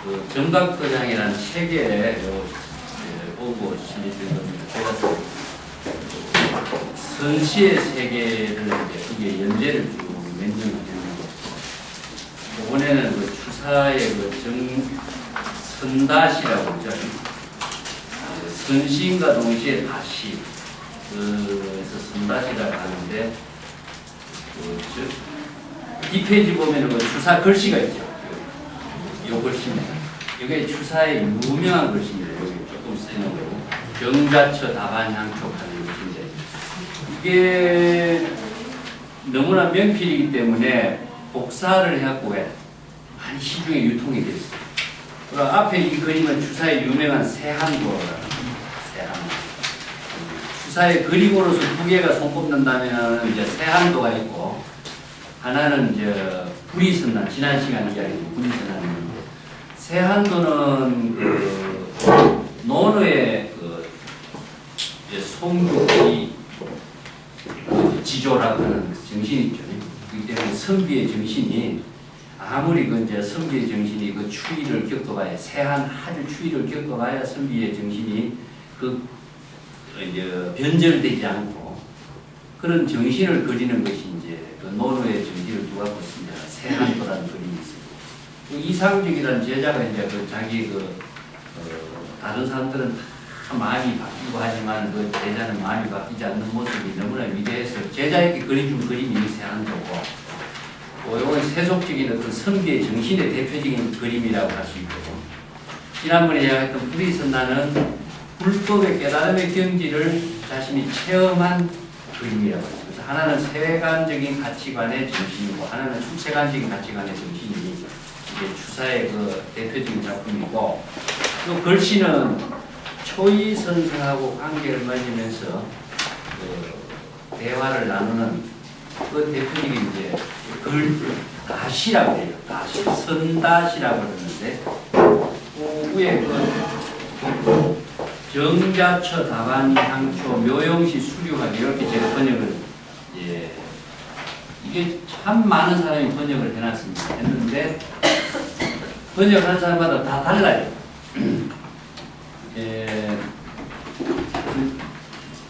그 정각도장이라는 책에 보고 실리는 겁니다. 제가 선시의 세계를 이제 그게 연재를 쭉 멘징을 했는데, 이번에는 그 추사의 그 선다시라고 하죠. 선시인과 동시에 다시, 그래서 선다시라고 하는데, 뒷페이지 보면은 그 추사 글씨가 있죠. 요 글씨입니다. 이게 추사의 유명한 글씨입니다. 여기 조금 쓰이는 거고. 경자처 다반향촉 하는 것인데, 이게 너무나 명필이기 때문에 복사를 해갖고 많이 시중에 유통이 되어 있어요. 그리고 앞에 이 그림은 추사의 유명한 세한도라는 세한도. 추사의 그림으로서 두 개가 손꼽는다면 이제 세한도가 있고, 하나는 이제 불이선난, 지난 시간 이야기는 불이선난인데, 세한도는 그 논어의 그 송죽이 지조라고 하는 정신이 있죠. 그렇기 때문에 선비의 정신이 아무리 그 이제 선비의 정신이 그 추위를 겪어봐야, 세한 하늘 추위를 겪어봐야 선비의 정신이 그 이제 변절되지 않고 그런 정신을 그리는 것이 이제 그 논어의 정신을 두고 있습니다. 세한도라는 그림이 있습니다. 그 이상적이라는 제자가 이제 그 자기 다른 사람들은 다 마음이 바뀌고 하지만 그 제자는 마음이 바뀌지 않는 모습이 너무나 위대해서 제자에게 그려준 그림이 세한도고, 이건 세속적인 어떤 선비의 정신의 대표적인 그림이라고 할 수 있고, 지난번에 이야기했던 불이선나는 불법의 깨달음의 경지를 자신이 체험한 그림이라고 했어요. 그래서 하나는 세간적인 가치관의 정신이고, 하나는 축세관적인 가치관의 정신이 이게 추사의 그 대표적인 작품이고, 또 글씨는 초이선생하고 관계를 맺으면서 그 대화를 나누는 그 대표적인 이제 다시라고 해요. 다시, 선다시라고 하는데, 위에 그 정자처 다반향초 묘용시 수류하기 이렇게 제가 번역을, 예, 이게 참 많은 사람이 번역을 해놨습니다. 했는데 번역한 사람마다 다 달라요. 예,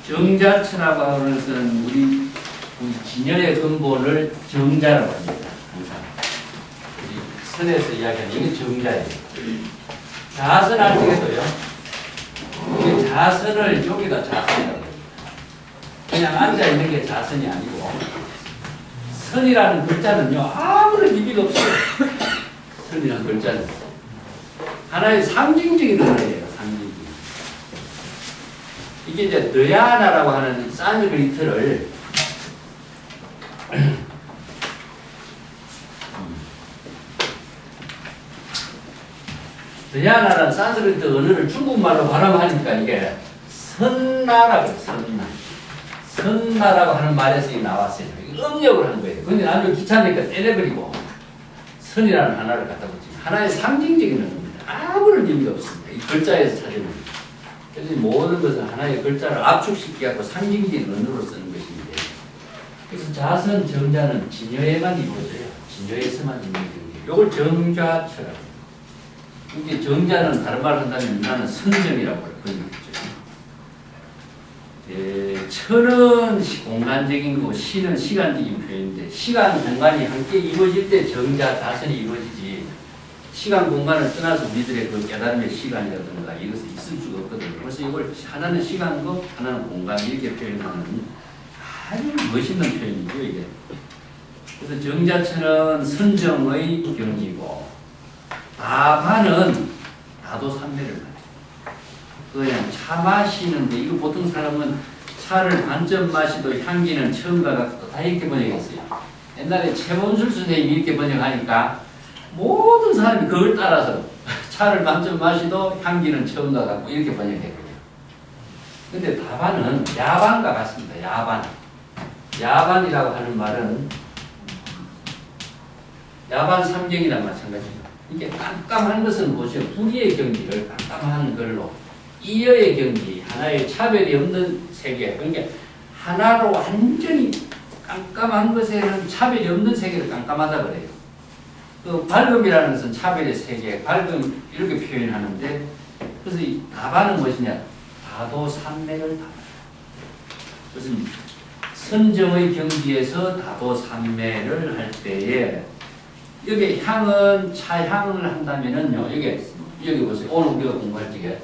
정자처라고 하는 것은 우리 진열의 근본을 정자라고 합니다. 항상 선에서 이야기하는 이게 정자예요. 자선할 때도요, 이게 자선을 여기다 자선이라고 해요. 그냥 앉아 있는 게 자선이 아니고, 선이라는 글자는요 아무런 의미가 없어요. 선이라는 글자는 하나의 상징적인 언어예요. 상징적인. 이게 이제 드야나라고 하는 산스크리트를 드야나라는 산스크리트 언어를 중국말로 발음하니까 이게 선나라고 해요. 선나. 선나라고 하는 말에서 나왔어요. 음력을 하는 거예요. 근데 나중에 귀찮으니까 때려버리고 선이라는 하나를 갖다 붙이고, 하나의 상징적인 언어입니다. 아무런 의미가 없습니다. 이 글자에서 찾으면. 그래서 모든 것은 하나의 글자를 압축시켜갖고 상징적인 언어로 쓰는 것인데, 그래서 자선, 정자는 진여에만 이루어져요. 진여에서만 있는 경지. 요걸 정자처라고. 이게 정자는 다른 말을 한다면 나는 선정이라고 번역했죠. 예, 천은 공간적인 거고 시는 시간적인 표현인데, 시간, 공간이 함께 이루어질 때 정자, 자선이 이루어지지, 시간, 공간을 떠나서 우리들의 그 깨달음의 시간이라든가 이것이 있을 수가 없거든요. 그래서 이걸 하나는 시간이고 하나는 공간 이렇게 표현하는 아주 멋있는 표현이죠, 이게. 그래서 정자천은 선정의 경지고, 다반은 다도삼매를 말해요. 그냥 차 마시는데, 이거 보통 사람은 차를 반점 마시도 향기는 처음과 같고 다 이렇게 번역했어요. 옛날에 최본술 선생님이 이렇게 번역하니까 모든 사람이 그걸 따라서 차를 반점 마시도 향기는 처음과 같고 이렇게 번역했거든요. 근데 다반은 야반과 같습니다. 야반. 야반이라고 하는 말은 야반 삼경이랑 마찬가지죠. 이게 깜깜한 것은 보세요. 불의의 경지를 깜깜한 걸로, 이여의 경지, 하나의 차별이 없는 세계, 그러니까 하나로 완전히 깜깜한 것에는 차별이 없는 세계를 깜깜하다 그래요. 그 밝음이라는 것은 차별의 세계, 밝음 이렇게 표현하는데 그래서 이 다반은 무엇이냐? 다도산맥을 다반. 그것은 선정의 경지에서 다도산맥을 할 때에 여기 향은 차향을 한다면은요 여기 보세요. 오늘 우리가 공부할 적에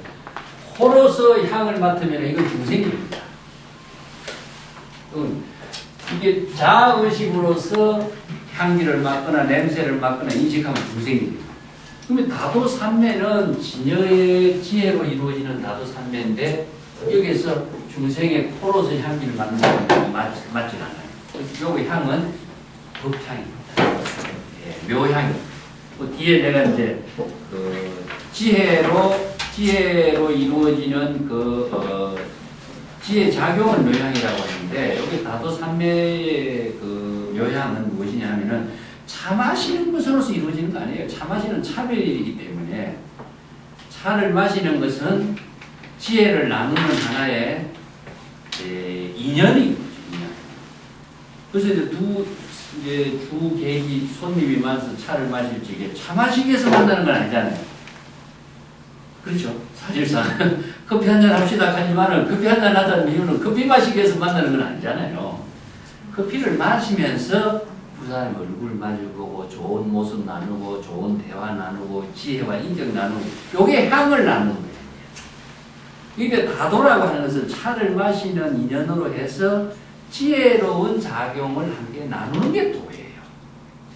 호로서 향을 맡으면 이건 중생입니다. 이게 자의식으로서 향기를 맡거나 냄새를 맡거나 인식하면 중생입니다. 그러면 다도산매는 진여의 지혜로 이루어지는 다도산매인데 여기에서 중생의 코로서 향기를 맡는 건 맞지 않아요. 그래서 이 향은 법향입니다. 예, 묘향입니다. 그 뒤에 내가 이제 그 지혜로 이루어지는 지혜 작용을 묘향이라고 하는데 여기 다도산매의 그 묘향은 무엇이냐 하면은 차 마시는 것으로서 이루어지는 거 아니에요. 차 마시는 차별이기 때문에 차를 마시는 것은 지혜를 나누는 하나의 인연이 있거든요. 그래서 이제 주 계기 손님이 많아서 차를 마실 적에 차 마시기 위해서 만나는 건 아니잖아요. 그렇죠. 사실상 커피 한잔 합시다 하지만은 커피 한잔 하자는 이유는 커피 마시기 위해서 만나는 건 아니잖아요. 커피를 마시면서 두 사람의 얼굴 마주보고 좋은 모습 나누고 좋은 대화 나누고 지혜와 인격 나누고 요게 향을 나누는 거예요. 그러니까 다도라고 하는 것은 차를 마시는 인연으로 해서 지혜로운 작용을 함께 나누는 게 도예요.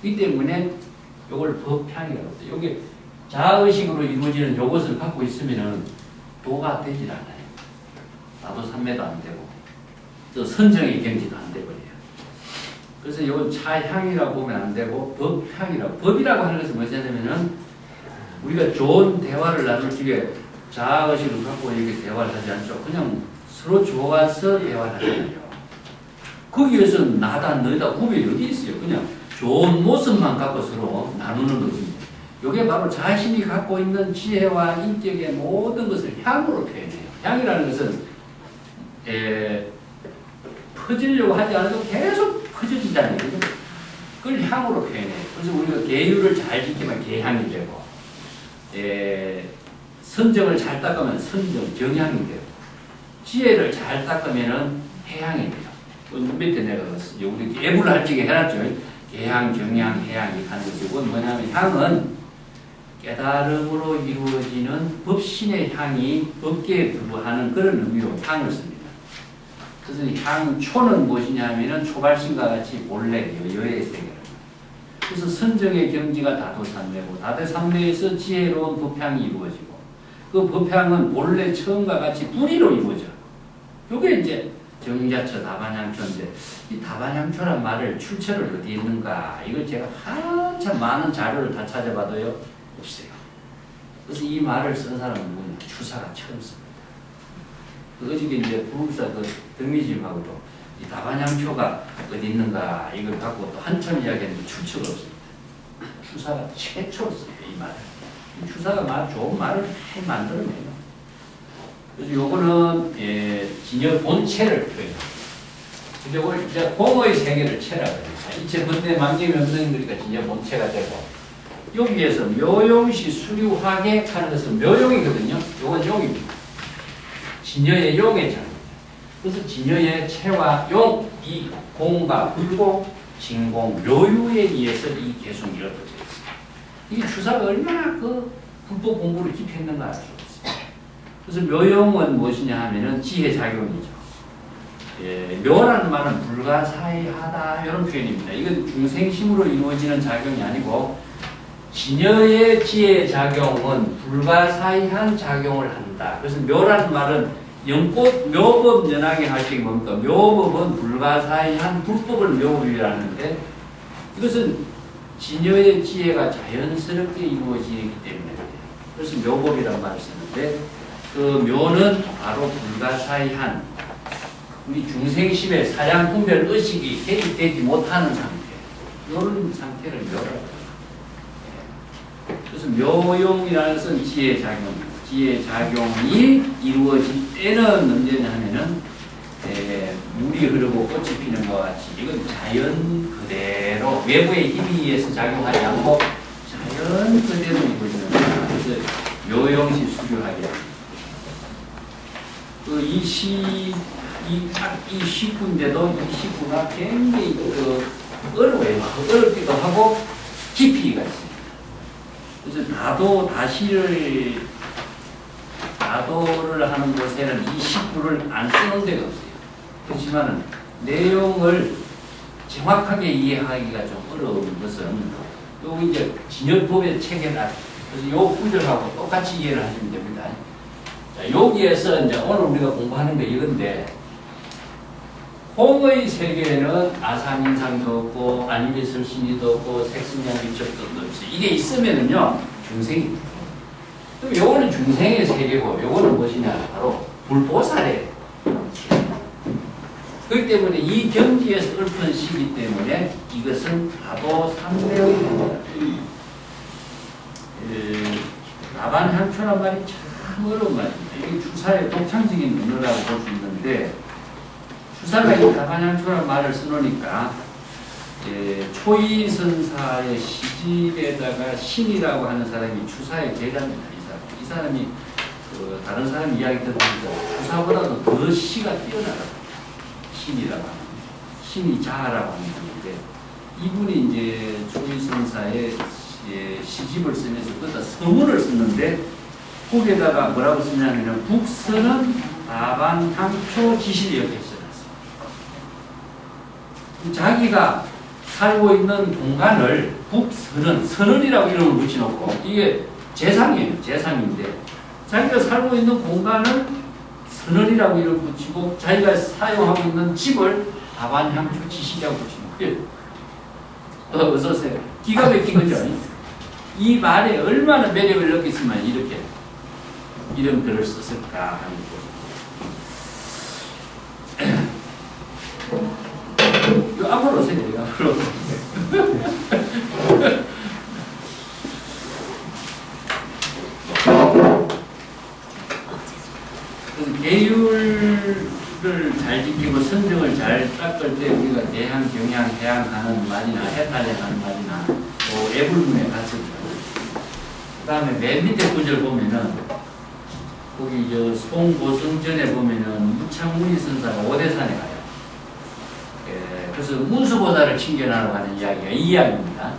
이 때문에 요걸 법향이라고 해요. 요게 자의식으로 이루어지는 요것을 갖고 있으면은 도가 되질 않아요. 다도산매도 안 되고 또 선정의 경지도 안 되버려요. 그래서 이건 차향이라고 보면 안 되고 법향이라고. 법이라고 하는 것은 뭐냐면은 우리가 좋은 대화를 나눌 적에 자아의식을 갖고 이렇게 대화를 하지 않죠. 그냥 서로 좋아서 대화를 하잖아요. 거기에서 나다 너다 구별이 어디 있어요. 그냥 좋은 모습만 갖고 서로 나누는 것입니다. 이게 바로 자신이 갖고 있는 지혜와 인격의 모든 것을 향으로 표현해요. 향이라는 것은 퍼지려고 하지 않아도 계속 퍼져지잖아요. 그걸 향으로 표현해요. 그래서 우리가 계율을 잘 지키면 계향이 되고 선정을 잘 닦으면 선정, 정향이 되고 지혜를 잘 닦으면 해향이 돼요. 밑에 내가 우리 예불을 할 적에 해놨죠. 계향, 정향, 해향이 하는 것이고 뭐냐면 향은 깨달음으로 이루어지는 법신의 향이 법계에 불과하는 그런 의미로 향을 씁니다. 그래서 향초는 무엇이냐 하면은 초발신과 같이 본래 여여의 세계입니다. 그래서 선정의 경지가 다도산매고 다도산매에서 지혜로운 법향이 이루어지고 그 법향은 본래 처음과 같이 뿌리로 이루어져. 요게 이제 정자처 다반향초인데 이 다반향초란 말을 출처를 어디 있는가 이걸 제가 한참 많은 자료를 다 찾아봐도요 없어요. 그래서 이 말을 쓴 사람은 누구냐? 추사가 처음 씁니다. 어저께 이제 부국사 등미집하고도 이 다반향초가 어디 있는가 이걸 갖고 또 한참 이야기했는데 출처가 없습니다. 추사가 최초로 써요 이 말을. 추사가 좋은 말을 잘 만들어내요. 그래서 요거는 진여 본체를 표현합니다. 근데 이걸 이제 공의 세계를 체라고 해요. 이체 번뇌 만경이 없는 거니까 진여 본체가 되고 여기에서 묘용시 수류화계 하는 것은 묘용이거든요. 요건 용입니다. 진여의 용의 장입니다. 그래서 진여의 체와 용, 이 공과 불공, 진공, 묘유에 의해서 이 개성이 이루어져 있습니다. 이 추사가 얼마나 그 불법 공부를 깊이 했는가 알 수 있습니다. 그래서 묘용은 무엇이냐 하면은 지혜 작용이죠. 묘라는 말은 불가사의하다 이런 표현입니다. 이건 중생심으로 이루어지는 작용이 아니고 진여의 지혜 작용은 불가사의한 작용을 한다. 그래서 묘라는 말은 영꽃 묘법 연하게 할 때 뭡니까? 묘법은 불가사의한 불법을 묘법이라는데 이것은 진여의 지혜가 자연스럽게 이루어지기 때문에 그래서 묘법이라는 말을 쓰는데 그 묘는 바로 불가사의한 우리 중생심의 사량 분별 의식이 개입되지 못하는 상태 이런 상태를 묘라고 합니다. 그래서 묘용이라는 것은 지혜작용 지혜작용이 이루어질 때는 언제냐 하면은 물이 흐르고 꽃이 피는 것 같이 이건 자연 그대로 외부의 힘에 의해서 작용하지 않고 말은 그대로 이루어진다. 그래서 묘용시 수료하게. 이 시구인데도 이 시구가 굉장히 어려워요. 어렵기도 하고 깊이가 있습니다. 그래서 다도를 하는 곳에는 이 시구를 안 쓰는 데가 없어요. 그렇지만은 내용을 정확하게 이해하기가 좀 어려운 것은 요 이제 진열법의 체계라. 그래서 요 구절하고 똑같이 이해를 하시면 됩니다. 자, 여기에서 이제 오늘 우리가 공부하는 게 이건데, 홍의 세계에는 아상인상도 없고 아니미설신이도 없고 색승량미적도 없어요. 이게 있으면은요 중생이. 또 요거는 중생의 세계고 요거는 무엇이냐 바로 불보살의 세계. 그렇기 때문에 이 경지에서 읊은 시기 때문에 이것은 다도 삼대의 나반향초란 말이 참 어려운 말입니다. 이게 추사의 독창적인 문어라고 볼 수 있는데, 추사가 이 나반향초란 말을 써놓으니까 초이선사의 시집에다가 신이라고 하는 사람이 추사의 제자입니다. 이 사람이 다른 사람 이야기 들으면서 추사보다도 더 시가 뛰어나다. 신이라고 하는, 신이 자아라고 하는 분인데, 이분이 이제 초이선사의 시집을 쓰면서 그다 서문을 썼는데, 거기에다가 뭐라고 쓰냐면 북서는 나반향초 지실 이렇게 써놨어요. 자기가 살고 있는 공간을 북서는, 선언이라고 이름을 붙여놓고, 이게 재상이에요. 재상인데 자기가 살고 있는 공간을 선언이라고 이름 붙이고, 자기가 사용하고 있는 집을 나반향초 지실이라고 붙이는 거예요. 어서오세요. 기가 막힌 거죠. 이 말에 얼마나 매력을 느꼈으면 이렇게 이런 글을 썼을까 하는 거. 앞으로 오세요. 앞으로. 계율을 잘 지키고 선정을 잘 닦을 때 우리가 대항, 경향, 해양하는 말이나 해탈해하는 말이나 또 애불문에 갔을 때, 그 다음에 맨 밑에 구절 보면은 거기 저 송보성전에 보면은 무창문이선사가 오대산에 가요. 그래서 문수보살을 칭견하러 가는 이야기가 이 이야기입니다.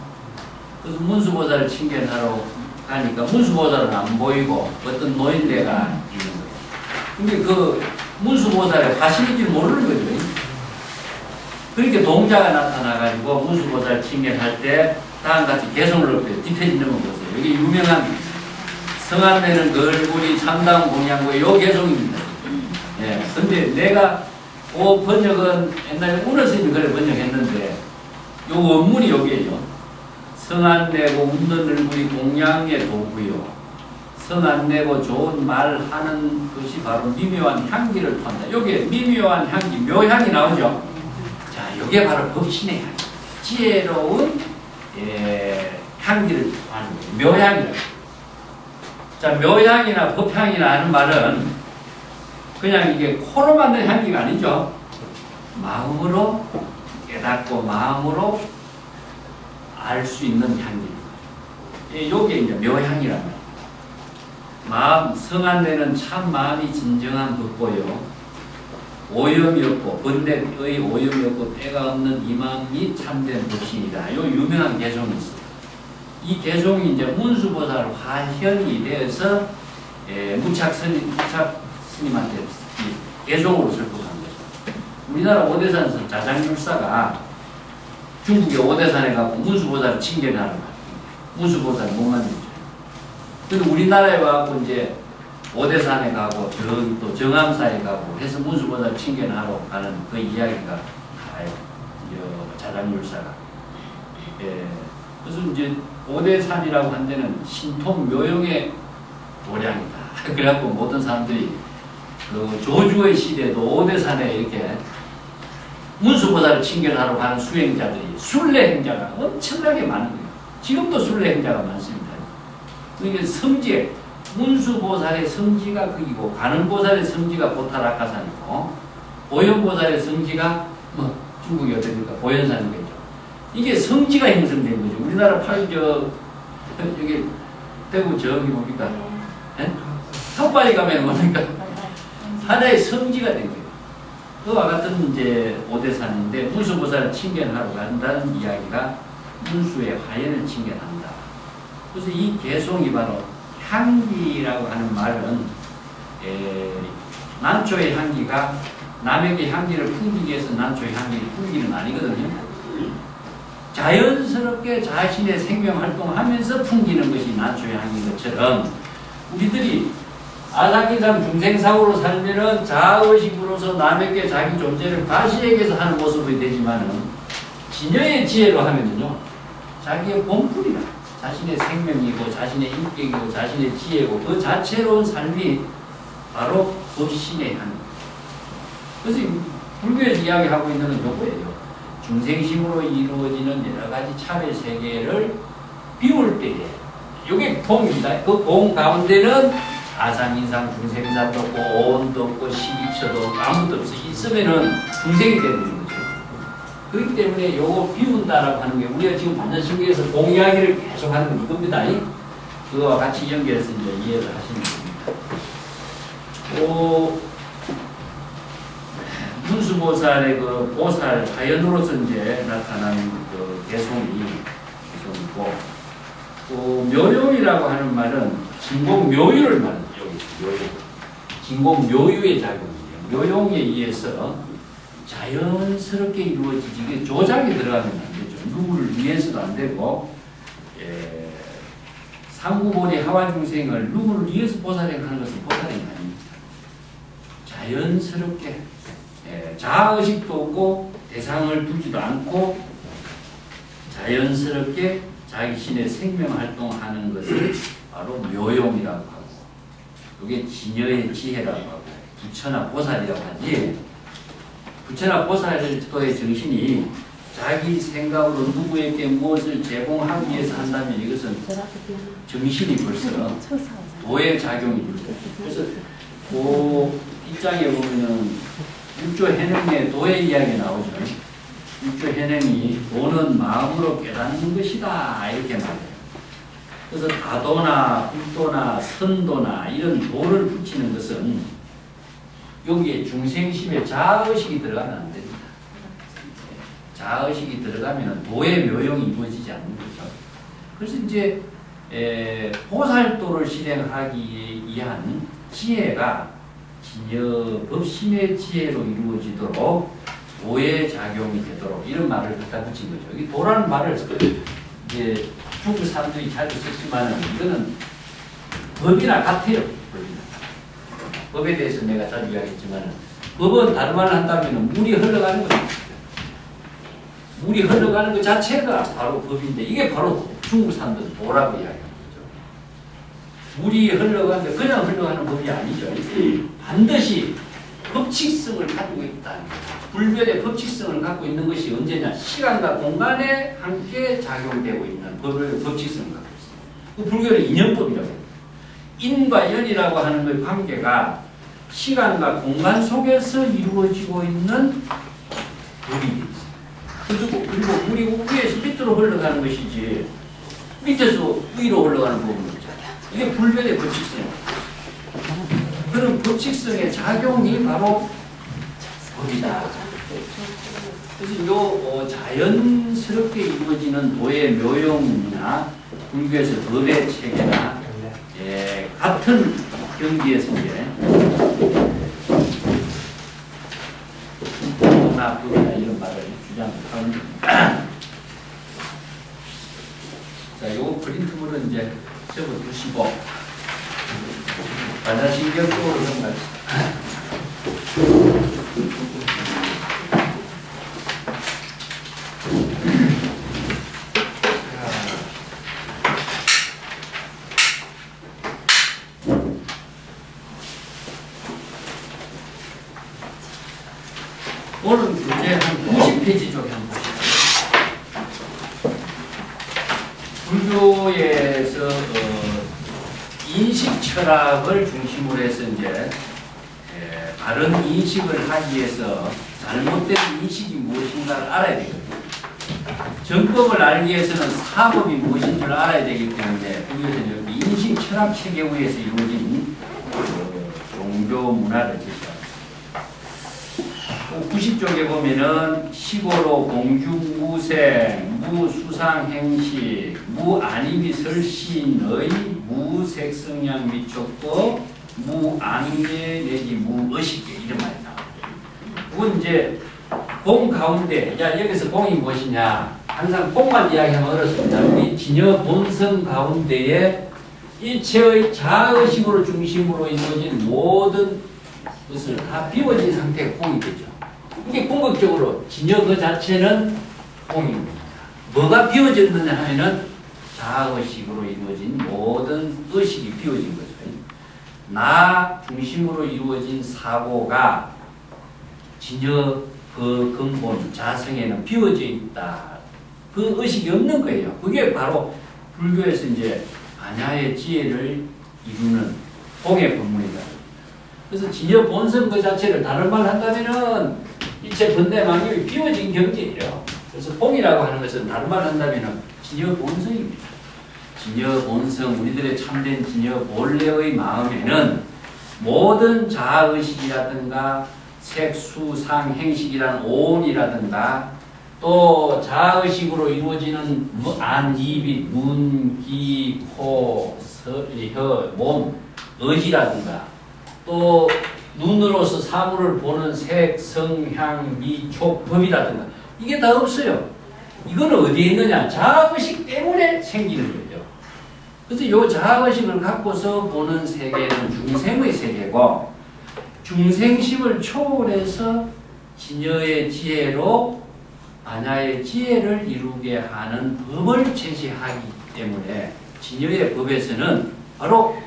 그래서 문수보살을 칭견하러 가니까 문수보살은 안 보이고 어떤 노인네가 있는 거예요. 근데 그 문수보살의 화신인지 모르는 거죠. 그렇게 동자가 나타나가지고 문수보살 칭견할 때 다음같이 개성을 넣고요. 뒷페이지 넘어보세요. 여기 유명한 성안내는 걸굴이 참다운 공양고 요 개성입니다. 예. 근데 내가 그 번역은 옛날에 운어스님이 그래 번역했는데 요 원문이 여기에요. 성안내고 웃는 얼굴이 공양의 도구요. 성안내고 좋은 말 하는 것이 바로 미묘한 향기를 톤다. 여기에 미묘한 향기, 묘향이 나오죠. 자, 요게 바로 법신의 향기. 지혜로운 향기를 하는 거예요. 묘향이라고. 자, 묘향이나 법향이나 하는 말은 그냥 이게 코로 만든 향기가 아니죠. 마음으로 깨닫고 마음으로 알 수 있는 향기입니다. 요게 이제 묘향이란 말이에요. 마음, 성안내는 참 마음이 진정한 법보요. 오염이 없고, 번뇌의 오염이 없고, 때가 없는 이 마음이 참된 법신이다. 요 유명한 개성이 있어요. 이 개성이 이제 문수보살 화현이 되어서 무착 스님한테 개성으로 설법한 거죠. 우리나라 오대산 자장율사가 중국의 오대산에 가고 문수보살을 칭견하는 거예요. 문수보살 못 만들죠. 그리고 우리나라에 와서 이제 오대산에 가고 저기 또 정암사에 가고 해서 문수보살 칭견하러 가는 그 이야기가 가요. 자장율사가. 그래서 이제 오대산이라고 한 데는 신통 묘용의 도량이다. 그래갖고 모든 사람들이 그 조주의 시대도 오대산에 이렇게 문수보살을 칭견하러 가는 수행자들이 순례행자가 엄청나게 많은 거예요. 지금도 순례행자가 많습니다. 그게 성지, 문수보살의 성지가 거기고 가는보살의 성지가 보타락가산이고 보현보살의 성지가 중국이 어디입니까? 보현산이겠죠. 이게 성지가 형성된 거죠. 우리나라 여기 대구 저기 뭡니까? 더 빨리 가면 뭡니까? 하나의 성지가 된 거예요. 그와 같은 이제 오대산인데 문수보살을 칭견하러 간다는 이야기가 문수의 화연을 칭견한다. 그래서 이 개송이 바로 향기라고 하는 말은 난초의 향기가 남에게 향기를 풍기기 위해서 난초의 향기를 풍기는 거 아니거든요. 자연스럽게 자신의 생명활동하면서 풍기는 것이 난초의 향기인 것처럼 우리들이 아사키상 중생사고로 살면은 자의식으로서 남에게 자기 존재를 과시해서 하는 모습이 되지만은 진여의 지혜로 하면은요, 자기의 본분이다. 자신의 생명이고, 자신의 인격이고, 자신의 지혜고, 그 자체로운 삶이 바로 법신의 향. 그래서 불교에서 이야기하고 있는 건 요거예요. 중생심으로 이루어지는 여러 가지 차별 세계를 비울 때에, 이게 공입니다. 그 공 가운데는 아상인상 중생사도 없고 오온도 없고 식이처도 없고 아무도 없어 있으면은 중생이 되는 거죠. 그렇기 때문에 요거 비운다라고 하는 게 우리가 지금 반전신경에서 공 이야기를 계속 하는 건 이겁니다. 그거와 같이 연결해서 이제 이해를 하시면 됩니다. 문수보살의 그 보살 자연으로서 이제 나타난 그 개송이고, 묘용이라고 하는 말은 진공 묘유를 말하는 묘유. 진공 묘유의 작용이에요. 묘용에 의해서 자연스럽게 이루어지지. 이게 조작이 들어가면 안 되죠. 누구를 위해서도 안 되고, 상구보리 하와중생을 누구를 위해서 보살행하는 것은 보살행이 아닙니다. 자연스럽게 자아의식도 없고 대상을 두지도 않고 자연스럽게 자신의 생명활동하는 것을 바로 묘용이라고 하고, 그게 진여의 지혜라고 하고, 부처나 보살이라고 하지. 부처나 보살의 정신이 자기 생각으로 누구에게 무엇을 제공하기 위해서 한다면 이것은 정신이 벌써 도의 작용이 되죠. 그래서 그 입장에 보면은 육조해능의 도의 이야기 나오죠. 육조해능이 도는 마음으로 깨닫는 것이다 이렇게 말해요. 그래서 다도나 불도나 선도나 이런 도를 붙이는 것은 여기에 중생심의 자아의식이 들어가면 안 됩니다. 자아의식이 들어가면 도의 묘용이 이루어지지 않는 거죠. 그래서 이제 보살도를 실행하기 위한 지혜가 진여 법심의 지혜로 이루어지도록 도의 작용이 되도록 이런 말을 갖다 붙인 거죠. 이 도라는 말을 이제 중국 사람들이 자주 쓰지만 이거는 법이나 같아요. 법에 대해서 내가 자주 이야기했지만 법은 다른 말을 한다면 물이 흘러가는 겁니다. 물이 흘러가는 것 자체가 바로 법인데 이게 바로 중국 사람들은 도라고 이야기하는 거죠. 물이 흘러가는 게 그냥 흘러가는 법이 아니죠. 반드시 법칙성을 가지고 있다는 거죠. 불변의 법칙성을 갖고 있는 것이 언제냐? 시간과 공간에 함께 작용되고 있는 법칙성을 갖고 있습니다. 그 불교는 인연법이라고 합니다. 인과 연이라고 하는 그 관계가 시간과 공간 속에서 이루어지고 있는 법이 있습니다. 그리고 물이 위에서 밑으로 흘러가는 것이지 밑에서 위로 흘러가는 법은 없잖아요. 이게 불변의 법칙성입니다. 그런 법칙성의 작용이 바로 법이다. 그래서 요 자연스럽게 이루어지는 도의 묘용이나 불교에서 법의 체계나 같은 경지에서 이제 도나 법이나 이런 말을 주장하는 겁니다. 자, 요 프린트물은 이제 접어두시고 반자신경적으로 좀 가르칩니다. 오늘 교재 한 90페이지 쪽에 한번 보시죠. 불교에서 인식 철학을 중심으로 해서 이제 바른 인식을 하기 위해서 잘못된 인식이 무엇인가를 알아야 되거든요. 정법을 알기 위해서는 사법이 무엇인 줄 알아야 되기 때문에 불교에서는 인식 철학 체계에서 이루어진 종교 문화를 제시합니다. 90쪽에 보면은 시고로 공중 무생, 무수상 행식, 무안임이 설신의 무색성량 미촉법, 무앙례 내지 무의식계 이런 말이 나옵니다. 그건 이제 공 가운데, 야 여기서 공이 무엇이냐? 항상 공만 이야기하면 어렵습니다. 우리 진여 본성 가운데에 일체의 자의식으로 중심으로 이루어진 모든 것을 다 비워진 상태가 공이 되죠. 이게 궁극적으로 진여 그 자체는 공입니다. 뭐가 비워졌느냐 하면은 자의식으로 이루어진 모든 의식이 비워진 거죠. 나 중심으로 이루어진 사고가 진여 그 근본 자성에는 비워져 있다. 그 의식이 없는 거예요. 그게 바로 불교에서 이제 반야의 지혜를 이루는 공의 법문이다. 그래서 진여 본성 그 자체를 다른 말 한다면은 일체 번뇌망이 비워진 경지예요. 그래서 공이라고 하는 것은 다른 말 한다면은 진여 본성입니다. 진여 본성, 우리들의 참된 진여 본래의 마음에는 모든 자의식이라든가 색수상 행식이란 오온이라든가 또 자의식으로 이루어지는 안, 입이, 눈, 귀, 코, 혀, 몸, 의지라든가 또 눈으로서 사물을 보는 색, 성, 향, 미, 촉, 법이라든가 이게 다 없어요. 이거는 어디에 있느냐? 자의식 때문에 생기는 거죠. 그래서 이 자의식을 갖고서 보는 세계는 중생의 세계고 중생심을 초월해서 진여의 지혜로 반야의 지혜를 이루게 하는 법을 제시하기 때문에 진여의 법에서는 바로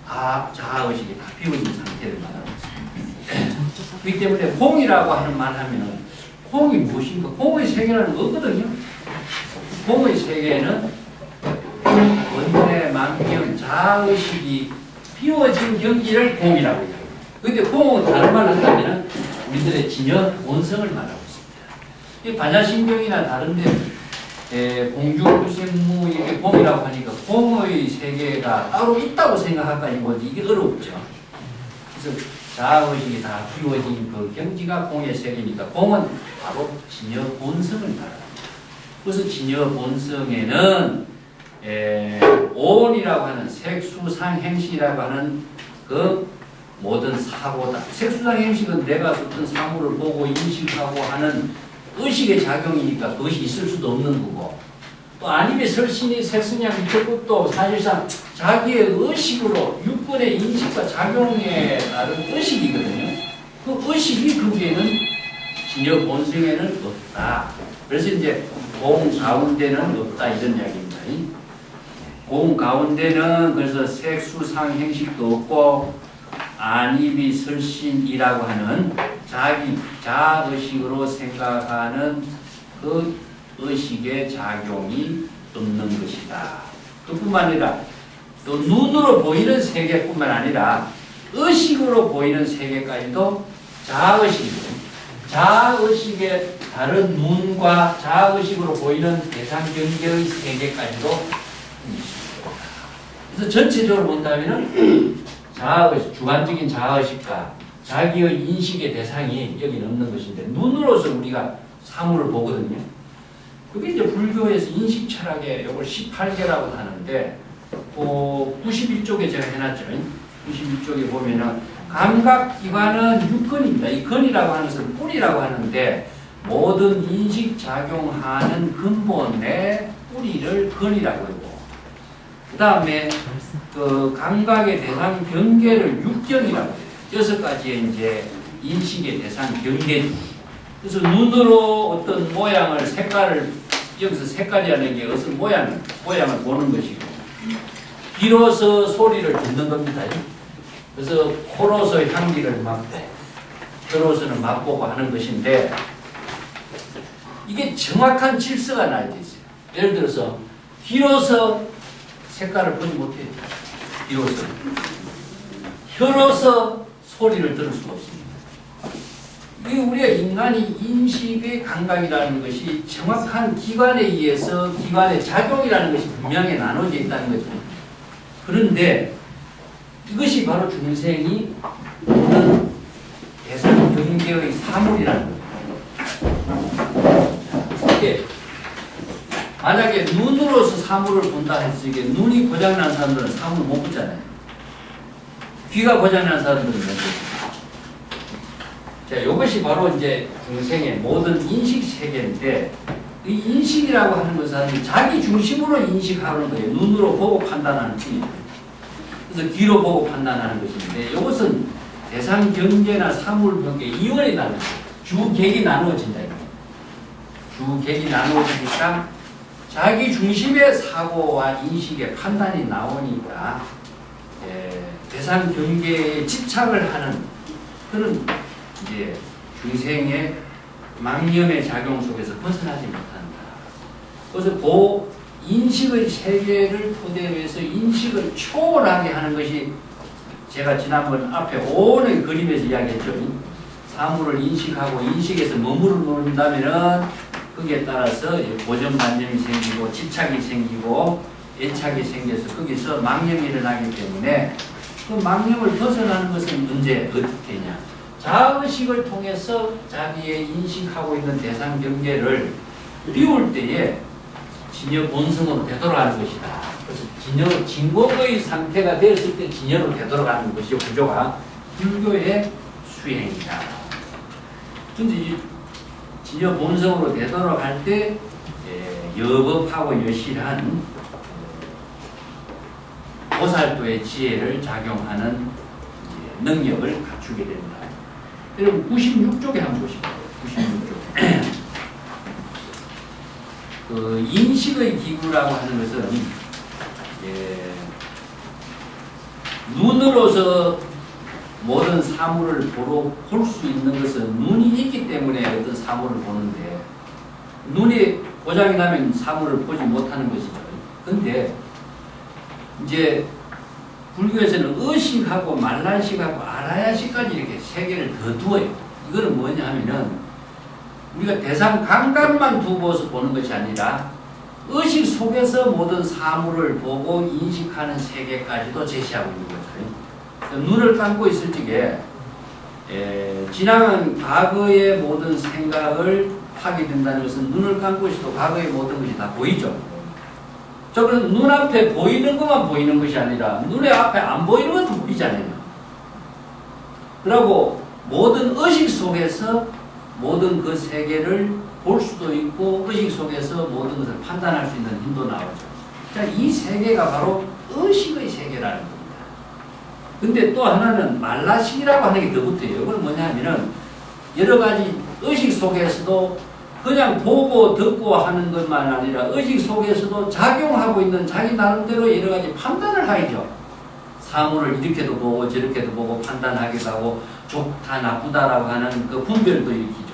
자아의식이 다 비워진 상태를 말하고 있습니다. 그렇기 때문에 공이라고 하는 말 하면은 공이 무엇인가? 공의 세계라는 거거든요. 공의 세계는 번뇌만경 자아의식이 비워진 경지를 공이라고 해요. 그런데 공은 다른 말 한다면 우리들의 진여 본성을 말하고 있습니다. 이 반야신경이나 다른데 공중무생무 이렇게 공이라고 하니까 공의 세계가 따로 있다고 생각할까 이거지 이게 어렵죠. 그래서 자아의식이 다 비워진 그 경지가 공의 세계니까 공은 바로 진여 본성을 말합니다. 그래서 진여 본성에는 오온이라고 하는 색수상 행식이라고 하는 그 모든 사고다. 색수상 행식은 내가 어떤 사물을 보고 인식하고 하는 의식의 작용이니까 그것이 있을 수도 없는 거고 또 안입에 설신이 색성량 미쳤고 사실상 자기의 의식으로 육근의 인식과 작용에 따른 의식이거든요. 그 의식이 거기에는 진여 본성에는 없다. 그래서 이제 공 가운데는 없다 이런 이야기입니다. 공 가운데는 그래서 색수상 행식도 없고 안입이 설신이라고 하는 자기 자의식으로 생각하는 그 의식의 작용이 없는 것이다. 그뿐만 아니라 또 눈으로 보이는 세계뿐만 아니라 의식으로 보이는 세계까지도 자의식이고 자의식의 다른 눈과 자의식으로 보이는 대상 경계의 세계까지도 그래서 전체적으로 본다면은 자아의식, 주관적인 자아의식과 자기의 인식의 대상이 여기는 없는 것인데 눈으로서 우리가 사물을 보거든요. 그게 이제 불교에서 인식 철학의 이걸 18개라고 하는데 91쪽에 제가 해놨죠. 91쪽에 보면은 감각기관은 6근입니다. 이 근이라고 하는 것은 뿌리라고 하는데 모든 인식 작용하는 근본의 뿌리를 근이라고 하고 그 다음에 그 감각의 대상 경계를 육경이라고 해요. 6가지의 이제 인식의 대상 경계죠. 그래서 눈으로 어떤 모양을 색깔을 여기서 색깔이라는 게 어떤 모양을 보는 것이고 귀로서 소리를 듣는 겁니다. 그래서 코로서 향기를 맡고 혀로서는 맛보고 하는 것인데 이게 정확한 질서가 나야 돼 있어요. 예를 들어서 귀로서 색깔을 보지 못해요. 귀로서 혀로서 소리를 들을 수가 없습니다. 그게 우리가 인간이 인식의 감각이라는 것이 정확한 기관에 의해서 기관의 작용이라는 것이 분명히 나눠져 있다는 거죠. 그런데 이것이 바로 중생이 보는 대상 경계의 사물이라는 거예요. 이게 만약에 눈으로서 사물을 본다 했을 때 눈이 고장난 사람들은 사물을 못 보잖아요. 귀가 고장난 사람들은 못 보죠. 자, 이것이 바로 이제 중생의 모든 인식 세계인데, 이 인식이라고 하는 것은 자기 중심으로 인식하는 거예요. 눈으로 보고 판단하는 뿐이에요. 그래서 귀로 보고 판단하는 것인데, 이것은 대상 경계나 사물 경계 이원이 나눠, 주객이 나누어진다. 주객이 나누어지니까 자기 중심의 사고와 인식의 판단이 나오니까 대상 경계에 집착을 하는 그런 이제 중생의 망념의 작용 속에서 벗어나지 못한다. 그래서 그 인식의 세계를 토대로 해서 인식을 초월하게 하는 것이 제가 지난번 앞에 오늘 그림에서 이야기했죠. 사물을 인식하고 인식에서 머무른다면은 거기에 따라서 고정관념이 생기고 집착이 생기고 애착이 생겨서 거기서 망념이 일어나기 때문에 그 망념을 벗어나는 것은 언제 어떻게 하냐. 자의식을 통해서 자기의 인식하고 있는 대상 경계를 비울 때에 진여 본성으로 되돌아가는 것이다. 그래서 진공의 상태가 되었을 때 진여로 되돌아가는 것이 구조가 불교의 수행이다. 근데 이 진여 본성으로 되돌아갈 때 여법하고 여실한 보살도의 지혜를 작용하는 능력을 갖추게 된다. 여러분 96쪽에 한번 보시죠. 96쪽. 그 인식의 기구라고 하는 것은 눈으로서 모든 사물을 볼 수 있는 것은 눈이 있기 때문에 어떤 사물을 보는데, 눈이 고장이 나면 사물을 보지 못하는 것이죠. 근데 이제 불교에서는 의식하고 말란식하고 아라야식까지 이렇게 세 개를 더 두어요. 이거는 뭐냐 하면은 우리가 대상 감각만 두고서 보는 것이 아니라 의식 속에서 모든 사물을 보고 인식하는 세계까지도 제시하고 있는 거죠. 눈을 감고 있을 적에 지나간 과거의 모든 생각을 하게 된다는 것은 눈을 감고 있어도 과거의 모든 것이 다 보이죠. 저는 눈앞에 보이는 것만 보이는 것이 아니라 눈에 앞에 안 보이는 것도 보이잖아요. 그리고 모든 의식 속에서 모든 그 세계를 볼 수도 있고 의식 속에서 모든 것을 판단할 수 있는 힘도 나오죠. 자, 이 세계가 바로 의식의 세계라는 겁니다. 근데 또 하나는 말라식이라고 하는 게 더 붙어요. 이건 뭐냐 하면은 여러 가지 의식 속에서도 그냥 보고 듣고 하는 것만 아니라 의식 속에서도 작용하고 있는 자기 나름대로 여러 가지 판단을 하죠. 사물을 이렇게도 보고 저렇게도 보고 판단하기도 하고 좋다 나쁘다라고 하는 그 분별도 일으키죠.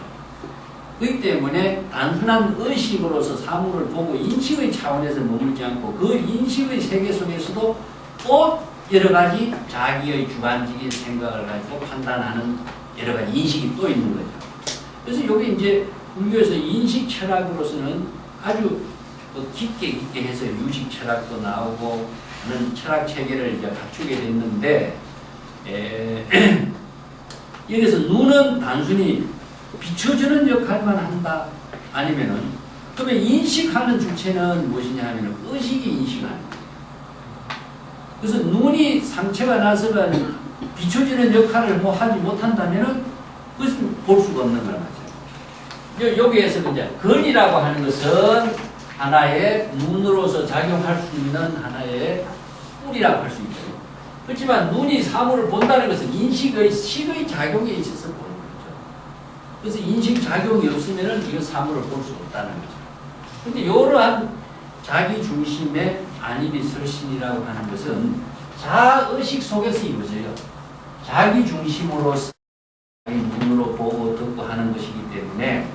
그렇기 때문에 단순한 의식으로서 사물을 보고 인식의 차원에서 머물지 않고 그 인식의 세계 속에서도 또 여러 가지 자기의 주관적인 생각을 가지고 판단하는 여러 가지 인식이 또 있는 거죠. 그래서 여기 이제 불교에서 인식 철학으로서는 아주 깊게 해서 유식 철학도 나오고 하는 철학 체계를 이제 갖추게 됐는데, 여기서 눈은 단순히 비춰주는 역할만 한다. 아니면은, 그러면 인식하는 주체는 무엇이냐 하면 의식이 인식하는 거예요. 그래서 눈이 상처가 나서는 비춰주는 역할을 하지 못한다면은 그것은 볼 수가 없는 거란 말이죠. 여기에서 이제 건이라고 하는 것은 하나의 눈으로서 작용할 수 있는 하나의 뿔이라고 할 수 있죠. 그렇지만 눈이 사물을 본다는 것은 인식의 식의 작용에 있어서 보는 거죠. 그래서 인식 작용이 없으면은 이거 사물을 볼 수 없다는 거죠. 그런데 이러한 자기 중심의 안입이 설신이라고 하는 것은 자의식 속에서 이루어져요. 자기 중심으로서 눈으로 보고 듣고 하는 것이기 때문에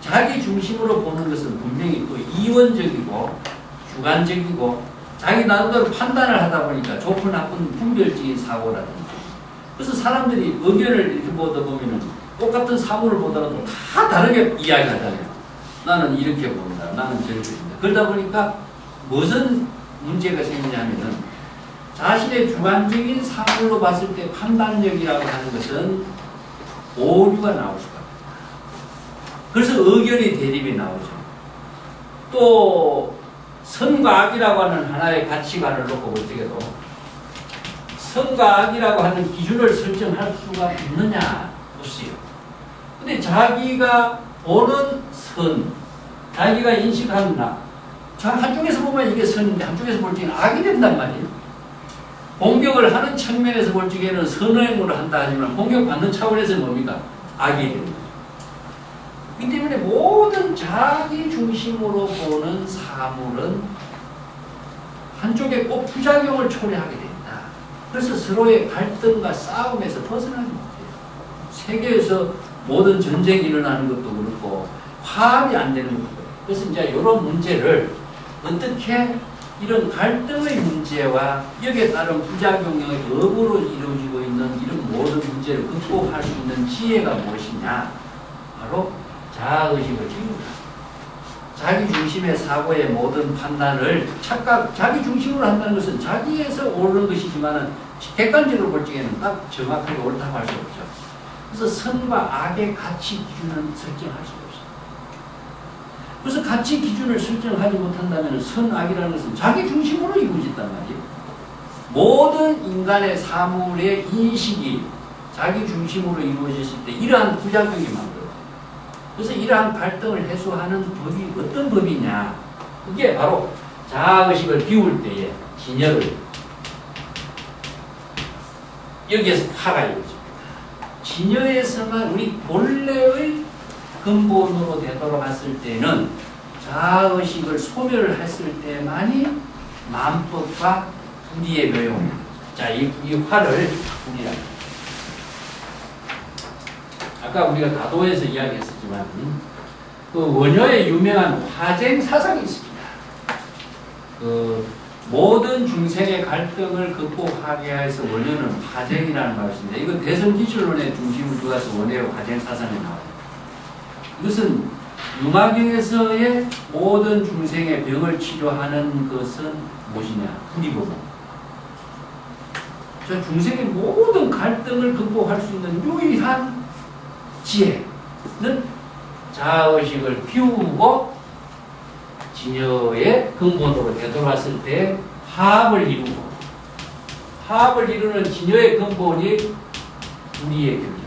자기 중심으로 보는 것은 분명히 또 이원적이고 주관적이고 자기 나름대로 판단을 하다 보니까 좋고 나쁜 분별적인 사고라든지, 그래서 사람들이 의견을 이렇게 보다 보면은 똑같은 사물을 보더라도 다 다르게 이야기하잖아요. 나는 이렇게 본다. 나는 저렇게 본다. 그러다 보니까 무슨 문제가 생기냐면은 자신의 주관적인 사물로 봤을 때 판단력이라고 하는 것은 오류가 나올 수가 있다. 그래서 의견이 대립이 나오죠. 또 선과 악이라고 하는 하나의 가치관을 놓고 볼 적에도 선과 악이라고 하는 기준을 설정할 수가 있느냐? 없어요. 근데 자기가 보는 선, 자기가 인식하는 악, 한쪽에서 보면 이게 선인데 한쪽에서 볼 적에는 악이 된단 말이에요. 공격을 하는 측면에서 볼 적에는 선행으로 한다 하지만 공격받는 차원에서 뭡니까? 악이 되는 거죠. 이 때문에 모든 자기 중심으로 보는 사물은 한쪽에 꼭 부작용을 초래하게 된다. 그래서 서로의 갈등과 싸움에서 벗어나지 못해요. 세계에서 모든 전쟁이 일어나는 것도 그렇고 화합이 안 되는 것도 그렇고. 그래서 이제 이런 문제를 어떻게 이런 갈등의 문제와 여기에 따른 부작용의 업으로 이루어지고 있는 이런 모든 문제를 극복할 수 있는 지혜가 무엇이냐? 바로 자아의식을 키우다. 자기 중심의 사고의 모든 판단을 자기 중심으로 한다는 것은 자기에서 옳은 것이지만은 객관적으로 볼 적에는 딱 정확하게 옳다고 할 수 없죠. 그래서 선과 악의 가치 기준은 설정할 수가 없어요. 그래서 가치 기준을 설정하지 못한다면 선악이라는 것은 자기 중심으로 이루어진단 말이에요. 모든 인간의 사물의 인식이 자기 중심으로 이루어졌을 때 이러한 부작용이 만들어져요. 그래서 이러한 갈등을 해소하는 법이 어떤 법이냐? 그게 바로 자아의식을 비울 때에 진여를 여기에서 파가 이루어집니다. 진여에서만 우리 본래의 근본으로 되돌아갔을 때는 자아의식을 소멸을 했을 때만이 만법과 불의의 묘용입니다. 자, 이 화를 불이라고. 아까 우리가 가도에서 이야기했었지만 그 원효의 유명한 화쟁 사상이 있습니다. 그 모든 중생의 갈등을 극복하게 해서 원효는 화쟁이라는 말을 씁니다. 이건 대성기출론의 중심을 두어서 원효의 화쟁 사상이 나와요. 이것은 융화경에서의 모든 중생의 병을 치료하는 것은 무엇이냐? 불이법문. 저 중생의 모든 갈등을 극복할 수 있는 유일한 지혜는 자아의식을 비우고 진여의 근본으로 되돌아왔을 때 화합을 이루고, 화합을 이루는 진여의 근본이 불의의 경지입니다.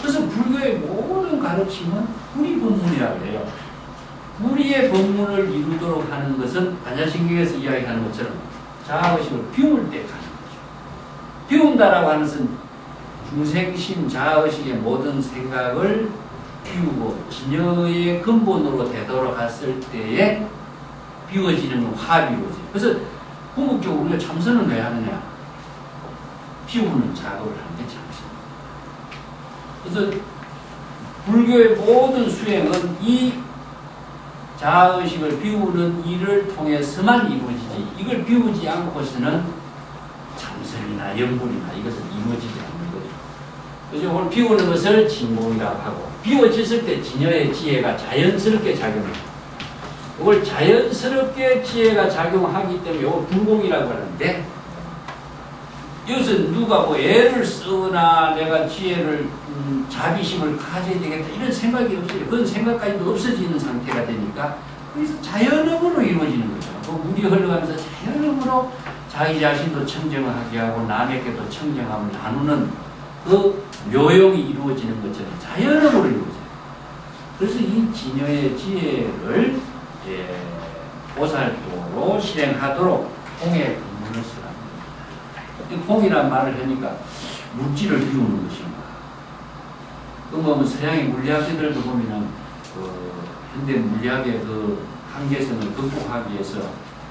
그래서 불교의 모든 가르침은 불의법문이라고 해요. 불의의 법문을 이루도록 하는 것은 반야신경에서 이야기하는 것처럼 자아의식을 비울 때 가는 거죠. 비운다라고 하는 것은 중생심 자아의식의 모든 생각을 비우고 진여의 근본으로 되돌아갔을 때에 비워지는 화합이 이루어져요. 그래서 궁극적으로 우리가 참선을 왜 하느냐? 비우는 작업을 하는 게 참선. 그래서 불교의 모든 수행은 이 자아의식을 비우는 일을 통해서만 이루어지지, 이걸 비우지 않고서는 참선이나 연불이나 이것은 이루어지지 않는 거죠. 그래서 오늘 비우는 것을 진공이라고 하고, 비워졌을 때 진여의 지혜가 자연스럽게 작용해요. 이걸 자연스럽게 지혜가 작용하기 때문에 이걸 불공이라고 하는데, 이것은 누가 뭐 애를 쓰거나 내가 지혜를 자비심을 가져야 되겠다 이런 생각이 없어요. 그런 생각까지도 없어지는 상태가 되니까 그래서 자연음으로 이루어지는 거죠. 그 물이 흘러가면서 자연음으로 자기 자신도 청정하게 하고 남에게도 청정함을 나누는 그 묘용이 이루어지는 것처럼 자연음으로 이루어져요. 그래서 이 진여의 지혜를 보살도로 실행하도록 공의 근문을 쓰라. 공이란 말을 하니까 물질을 비우는 것인가. 뭐 서양의 물리학자들도 보면은 그 현대 물리학의 그 한계성을 극복하기 위해서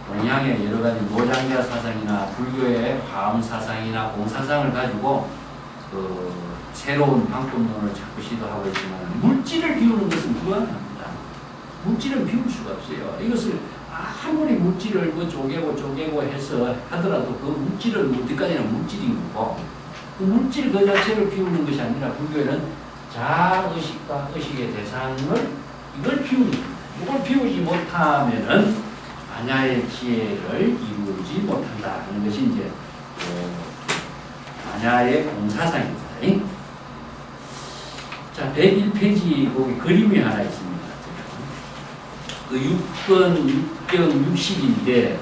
동양의 여러 가지 노장자 사상이나 불교의 화엄 사상이나 공사상을 가지고 그 새로운 방법론을 자꾸 시도하고 있지만 물질을 비우는 것은 불가능합니다. 물질은 비울 수가 없어요. 이것을 아무리 물질을 뭐 쪼개고 해서 하더라도 그 물질은 어디까지나 물질인 거고, 그 물질 그 자체를 비우는 것이 아니라 불교에는 자의식과 의식의 대상을 이걸 비우는 겁니다. 이걸 비우지 못하면은 마냐의 지혜를 이루지 못한다 하는 것이 이제 마냐의 공사상입니다. 자, 101페이지 거기 그림이 하나 있습니다. 그 6경 60인데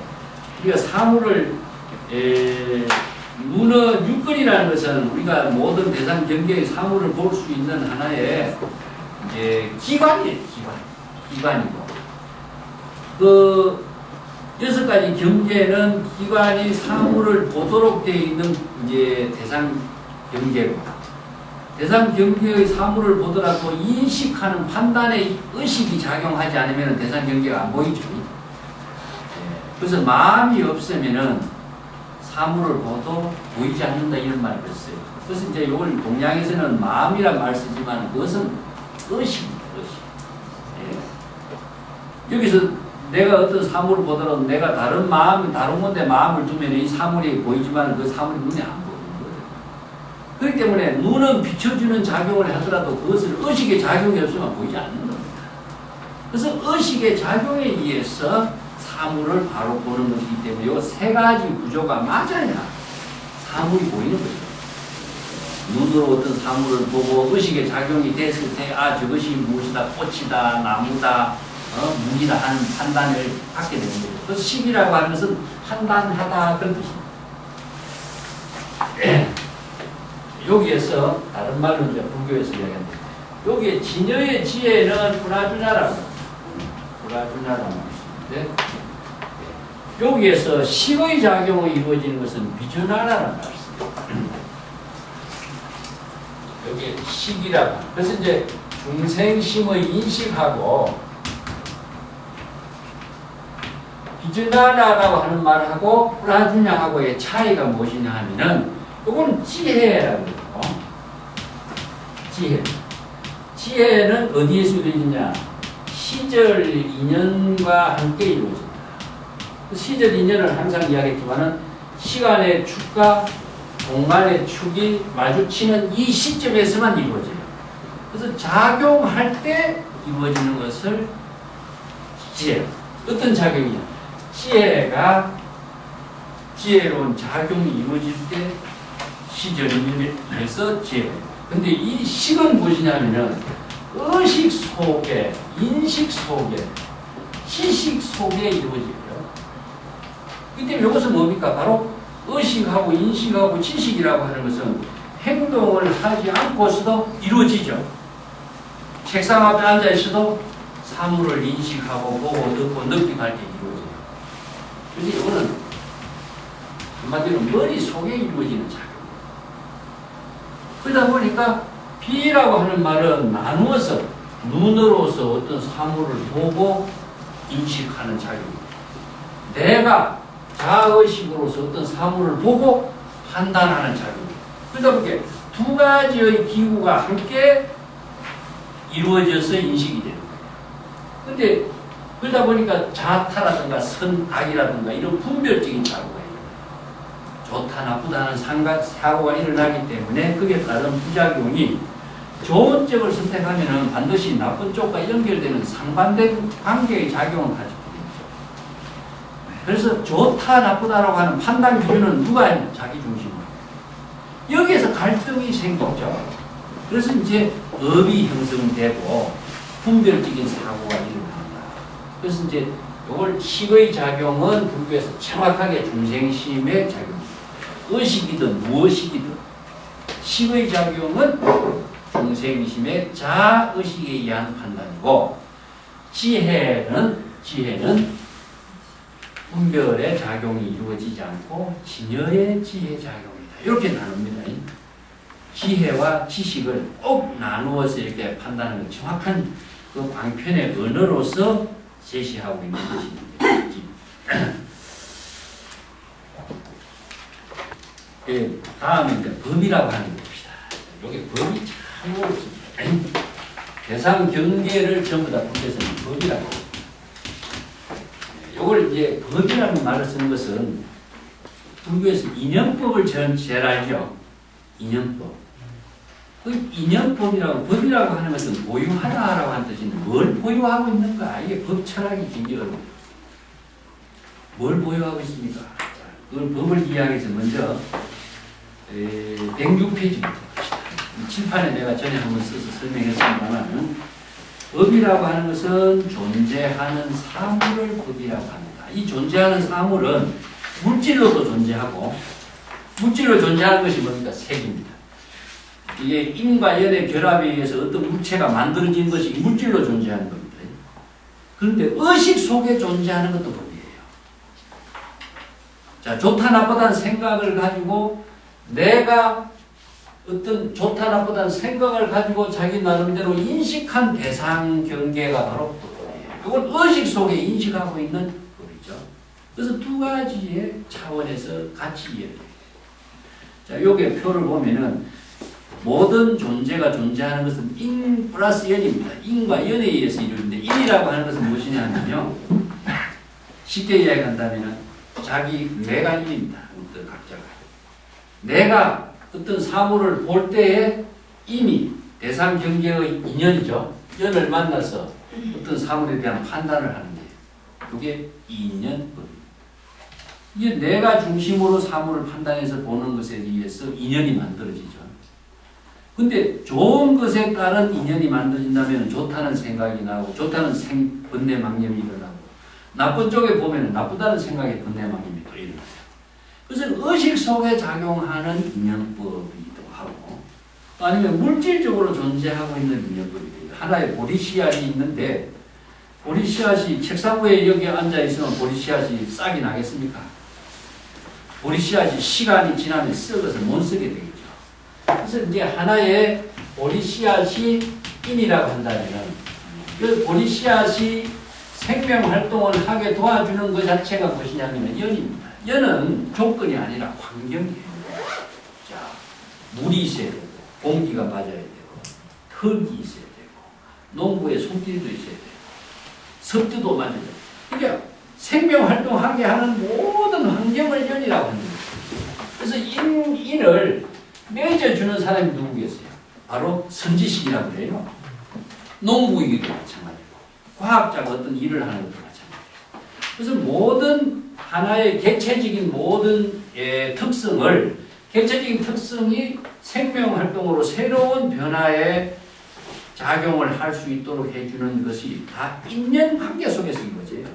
우리가 사물을 눈은 육근이라는 것은 우리가 모든 대상 경계의 사물을 볼 수 있는 하나의 이제 기관이에요. 기관이고 그 6가지 경계는 기관이 사물을 보도록 되어 있는 이제 대상 경계고 대상 경계의 사물을 보더라도 인식하는 판단에 의식이 작용하지 않으면 대상 경계가 안 보이죠. 그래서 마음이 없으면은 사물을 보도 보이지 않는다 이런 말을 했어요. 그래서 이제 이걸 동양에서는 마음이란 말 쓰지만 그것은 의식입니다. 의식. 여기서 내가 어떤 사물을 보더라도 내가 다른 건데 마음을 두면 이 사물이 보이지만 그 사물이 눈에 안 보이는 거예요. 그렇기 때문에 눈은 비춰주는 작용을 하더라도 그것을 의식의 작용이 없으면 보이지 않는 겁니다. 그래서 의식의 작용에 의해서 사물을 바로 보는 것이기 때문에 이 세 가지 구조가 맞아야 사물이 보이는 거죠. 눈으로 어떤 사물을 보고 의식의 작용이 됐을 때 저것이 무엇이다, 꽃이다, 나무다, 무기다 하는 판단을 갖게 되는 거죠. 그 식이라고 하는 것은 판단하다 그런 뜻입니다. 여기에서 다른 말로 이제 불교에서 이야기합니다. 여기에 진여의 지혜는 프라주냐라고 말씀인데 여기에서 식의 작용이 이루어지는 것은 비주나라는 말씀입니다. 여기 식이라고. 그래서 이제 중생심의 인식하고 비주나라라고 하는 말하고 프라주냐하고의 차이가 무엇이냐 하면은 이건 지혜라고 그러고 지혜는 어디에서 이루어지냐 시절 인연과 함께 이루어집니다. 시절 인연을 항상 이야기했지만은 시간의 축과 공간의 축이 마주치는 이 시점에서만 이루어져요. 그래서 작용할 때 이루어지는 것을 지혜. 어떤 작용이냐? 지혜로운 작용이 이루어질 때 시절 인연에서 지혜. 근데 이 식은 무엇이냐면은 의식 속에, 인식 속에, 지식 속에 이루어져요. 그 때문에 이것은 뭡니까? 바로 의식하고 인식하고 지식이라고 하는 것은 행동을 하지 않고서도 이루어지죠. 책상 앞에 앉아 있어도 사물을 인식하고 보고 듣고 느끼고 할 때 이루어져요. 그래서 이거는 한마디로 머릿속에 이루어지는 작용. 그러다 보니까 비라고 하는 말은 나누어서 눈으로서 어떤 사물을 보고 인식하는 작용입니다. 내가 자의식으로서 어떤 사물을 보고 판단하는 작용입니다. 그러다 보니까 두 가지의 기구가 함께 이루어져서 인식이 되는 거예요. 근데 그러다 보니까 자타라든가 선악이라든가 이런 분별적인 사고가 일어나요. 좋다 나쁘다는 사고가 일어나기 때문에 그게 따른 부작용이 좋은 쪽을 선택하면 반드시 나쁜 쪽과 연결되는 상반된 관계의 작용을 가지고 그래서 좋다 나쁘다라고 하는 판단 기준은 누가 했냐? 자기 중심으로. 여기에서 갈등이 생기죠. 그래서 이제 업이 형성되고 분별적인 사고가 일어납니다. 그래서 이제 이걸 식의 작용은 불교에서 정확하게 중생심의 작용입니다. 의식이든 무엇이든 식의 작용은 중생심의 자의식에 의한 판단이고 지혜는 분별의 작용이 이루어지지 않고 진여의 지혜 작용이다. 이렇게 나눕니다. 지혜와 지식을 꼭 나누어서 이렇게 판단하는 정확한 그 광편의 언어로서 제시하고 있는 것입니다. 다음은 이제 법이라고 하는 겁니다. 여기 법이 참 어렵습니다. 대상 경계를 전부 다 불교에서는 법이라고 합니다. 이걸 이제 법이라는 말을 쓰는 것은 불교에서 인연법을 제일 알죠. 인연법. 그 인연법이라고, 법이라고 하는 것은 보유하다라고 하는 뜻인데 뭘 보유하고 있는가? 이게 법 철학이 굉장히 어려워요. 뭘 보유하고 있습니까? 그걸 법을 이해하기 위해서 먼저 106페이지부터 봅시다. 칠판에 내가 전에 한번 써서 설명했습니다만 법이라고 하는 것은 존재하는 사물을 법이라고 합니다. 이 존재하는 사물은 물질로도 존재하고 물질로 존재하는 것이 뭡니까? 색입니다. 이게 인과 연의 결합에 의해서 어떤 물체가 만들어진 것이 물질로 존재하는 겁니다. 그런데 의식 속에 존재하는 것도 법이에요. 자, 좋다 나쁘다는 생각을 가지고 내가 어떤 좋다 나쁘다는 생각을 가지고 자기 나름대로 인식한 대상 경계가 바로 법이에요. 이건 의식 속에 인식하고 있는 법이죠. 그래서 두 가지의 차원에서 같이 이해해요. 자, 요게 표를 보면은 모든 존재가 존재하는 것은 인 플러스 연입니다. 인과 연에 의해서 이루어지는데 인이라고 하는 것은 무엇이냐 하면요. 쉽게 이야기한다면 자기 내가 인입니다. 어떤 각자가. 내가 어떤 사물을 볼 때에 이미 대상 경계의 인연이죠. 연을 만나서 어떤 사물에 대한 판단을 하는 거예요. 그게 인연법입니다. 이게 내가 중심으로 사물을 판단해서 보는 것에 의해서 인연이 만들어지죠. 근데 좋은 것에 따른 인연이 만들어진다면 좋다는 생각이 나고 좋다는 번뇌망념이 일어나고 나쁜 쪽에 보면 나쁘다는 생각이 번뇌망념이 또 일어나요. 그래서 의식 속에 작용하는 인연법이기도 하고 아니면 물질적으로 존재하고 있는 인연법이기도 하나의 보리씨앗이 있는데 보리씨앗이 책상 위에 여기 앉아있으면 보리씨앗이 싹이 나겠습니까? 보리씨앗이 시간이 지나면 썩어서 못 쓰게 되겠죠. 그래서 이제 하나의 보리씨앗이 인이라고 한다면 그 보리씨앗이 생명활동을 하게 도와주는 것 자체가 무엇이냐면 연입니다. 연은 조건이 아니라 환경이에요. 자, 물이 있어야 되고 공기가 맞아야 되고 흙이 있어야 되고 농부의 손길도 있어야 되고 습도도 맞아야 되고 그러니까 생명활동하게 하는 모든 환경을 연이라고 합니다. 그래서 인을 맺어주는 사람이 누구겠어요? 바로 선지식이라고 그래요. 농부이기도 마찬가지고 과학자가 어떤 일을 하는 것도 마찬가지고 그래서 모든 하나의 객체적인 모든 객체적인 특성이 생명활동으로 새로운 변화에 작용을 할 수 있도록 해주는 것이 다 인연관계 속에서 이루어져요.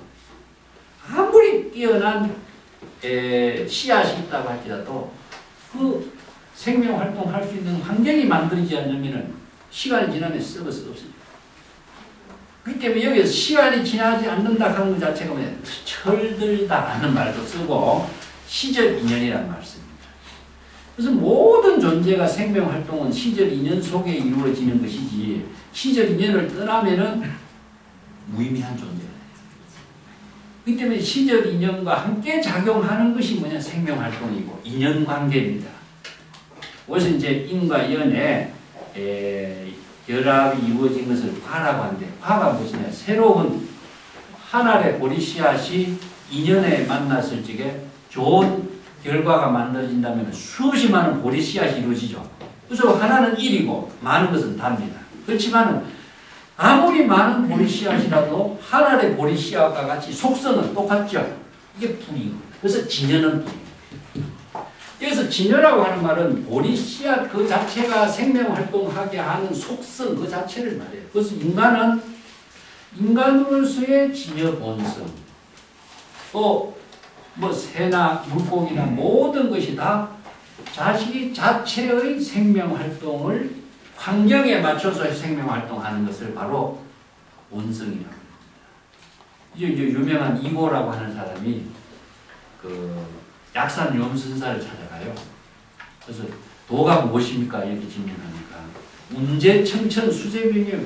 아무리 뛰어난 씨앗이 있다고 할지라도 그 생명활동할 수 있는 환경이 만들어지지 않으면 시간이 지나면 썩어서 없습니다. 그렇기 때문에 여기서 시간이 지나지 않는다 하는 것 자체가 뭐냐 철들다 하는 말도 쓰고 시절 인연이라는 말을 씁니다. 그래서 모든 존재가 생명활동은 시절 인연 속에 이루어지는 것이지 시절 인연을 떠나면은 무의미한 존재예요. 그렇기 때문에 시절 인연과 함께 작용하는 것이 뭐냐 생명활동이고 인연관계입니다. 그래서 이제 인과 연의 결합이 이루어진 것을 화라고 하는데 화가 무엇이냐 새로운 한 알의 보리씨앗이 인연에 만났을 적에 좋은 결과가 만들어진다면 수없이 많은 보리씨앗이 이루어지죠. 그래서 하나는 1이고 많은 것은 답니다. 그렇지만 아무리 많은 보리씨앗이라도 한 알의 보리씨앗과 같이 속성은 똑같죠. 이게 불이고 그래서 진연은 불입니다. 그래서 진여라고 하는 말은 보리씨앗 그 자체가 생명활동하게 하는 속성 그 자체를 말해요. 그래서 인간은 인간으로서의 진여 본성 또 뭐 새나 물고기나 모든 것이 다 자기 자체의 생명활동을 환경에 맞춰서 생명활동하는 것을 바로 본성이라고 합니다. 이제 유명한 이고라고 하는 사람이 그 약산 염선사를 찾아가요. 그래서 도가 무엇입니까? 이렇게 질문하니까 운제청천 수제병이에요.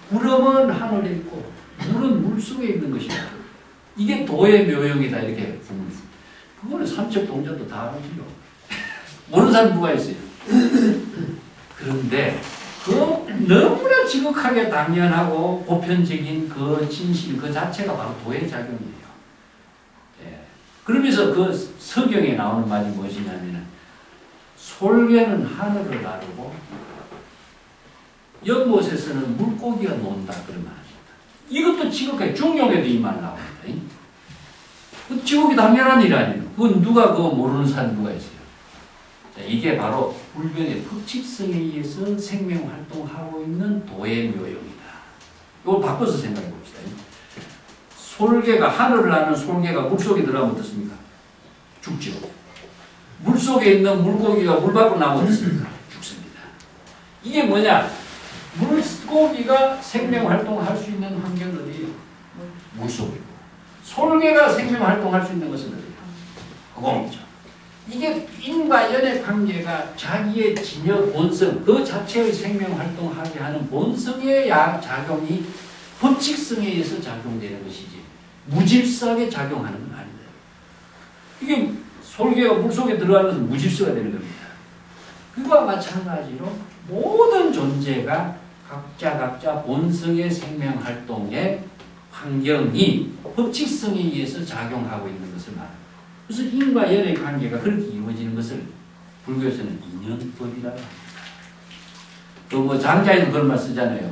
구름은 하늘에 있고 물은 물속에 있는 것이다. 이게 도의 묘용이다. 이렇게 보면 그거는 삼척 동자도 다 알지요. 모르는 사람 누가 있어요? 그런데 그 너무나 지극하게 당연하고 보편적인 그 진실 그 자체가 바로 도의 작용이에요. 그러면서 그 서경에 나오는 말이 무엇이냐면 솔개는 하늘을 나르고 연못에서는 물고기가 논다 그런 말입니다. 이것도 지극하게 중용에도 이 말 나옵니다. 그 지극히 당연한 일 아니에요. 그건 누가 그거 모르는 사람 누가 있어요. 자, 이게 바로 불변의 법칙성에 의해서 생명활동하고 있는 도의 묘용이다. 이걸 바꿔서 생각해 봅시다. 솔개가 하늘을 나는 솔개가 물속에 들어가면 어떻습니까? 죽죠. 물속에 있는 물고기가 물 밖으로 나오면 어떻습니까? 죽습니다. 이게 뭐냐? 물고기가 생명활동할 수 있는 환경은 어디예요? 물속이고 솔개가 생명활동할 수 있는 것은 어디예요? 허공이죠. 이게 인과 연의 관계가 자기의 진여 본성, 그 자체의 생명활동하게 하는 본성의 작용이 법칙성에 의해서 작용되는 것이지 무질서하게 작용하는 건 아니다. 이게 솔개가 물속에 들어가면서 무질서가 되는 겁니다. 그와 마찬가지로 모든 존재가 각자 본성의 생명활동의 환경이 법칙성에 의해서 작용하고 있는 것을 말합니다. 그래서 인과 연의 관계가 그렇게 이루어지는 것을 불교에서는 인연법이라고 합니다. 또 뭐 장자에도 그런 말 쓰잖아요.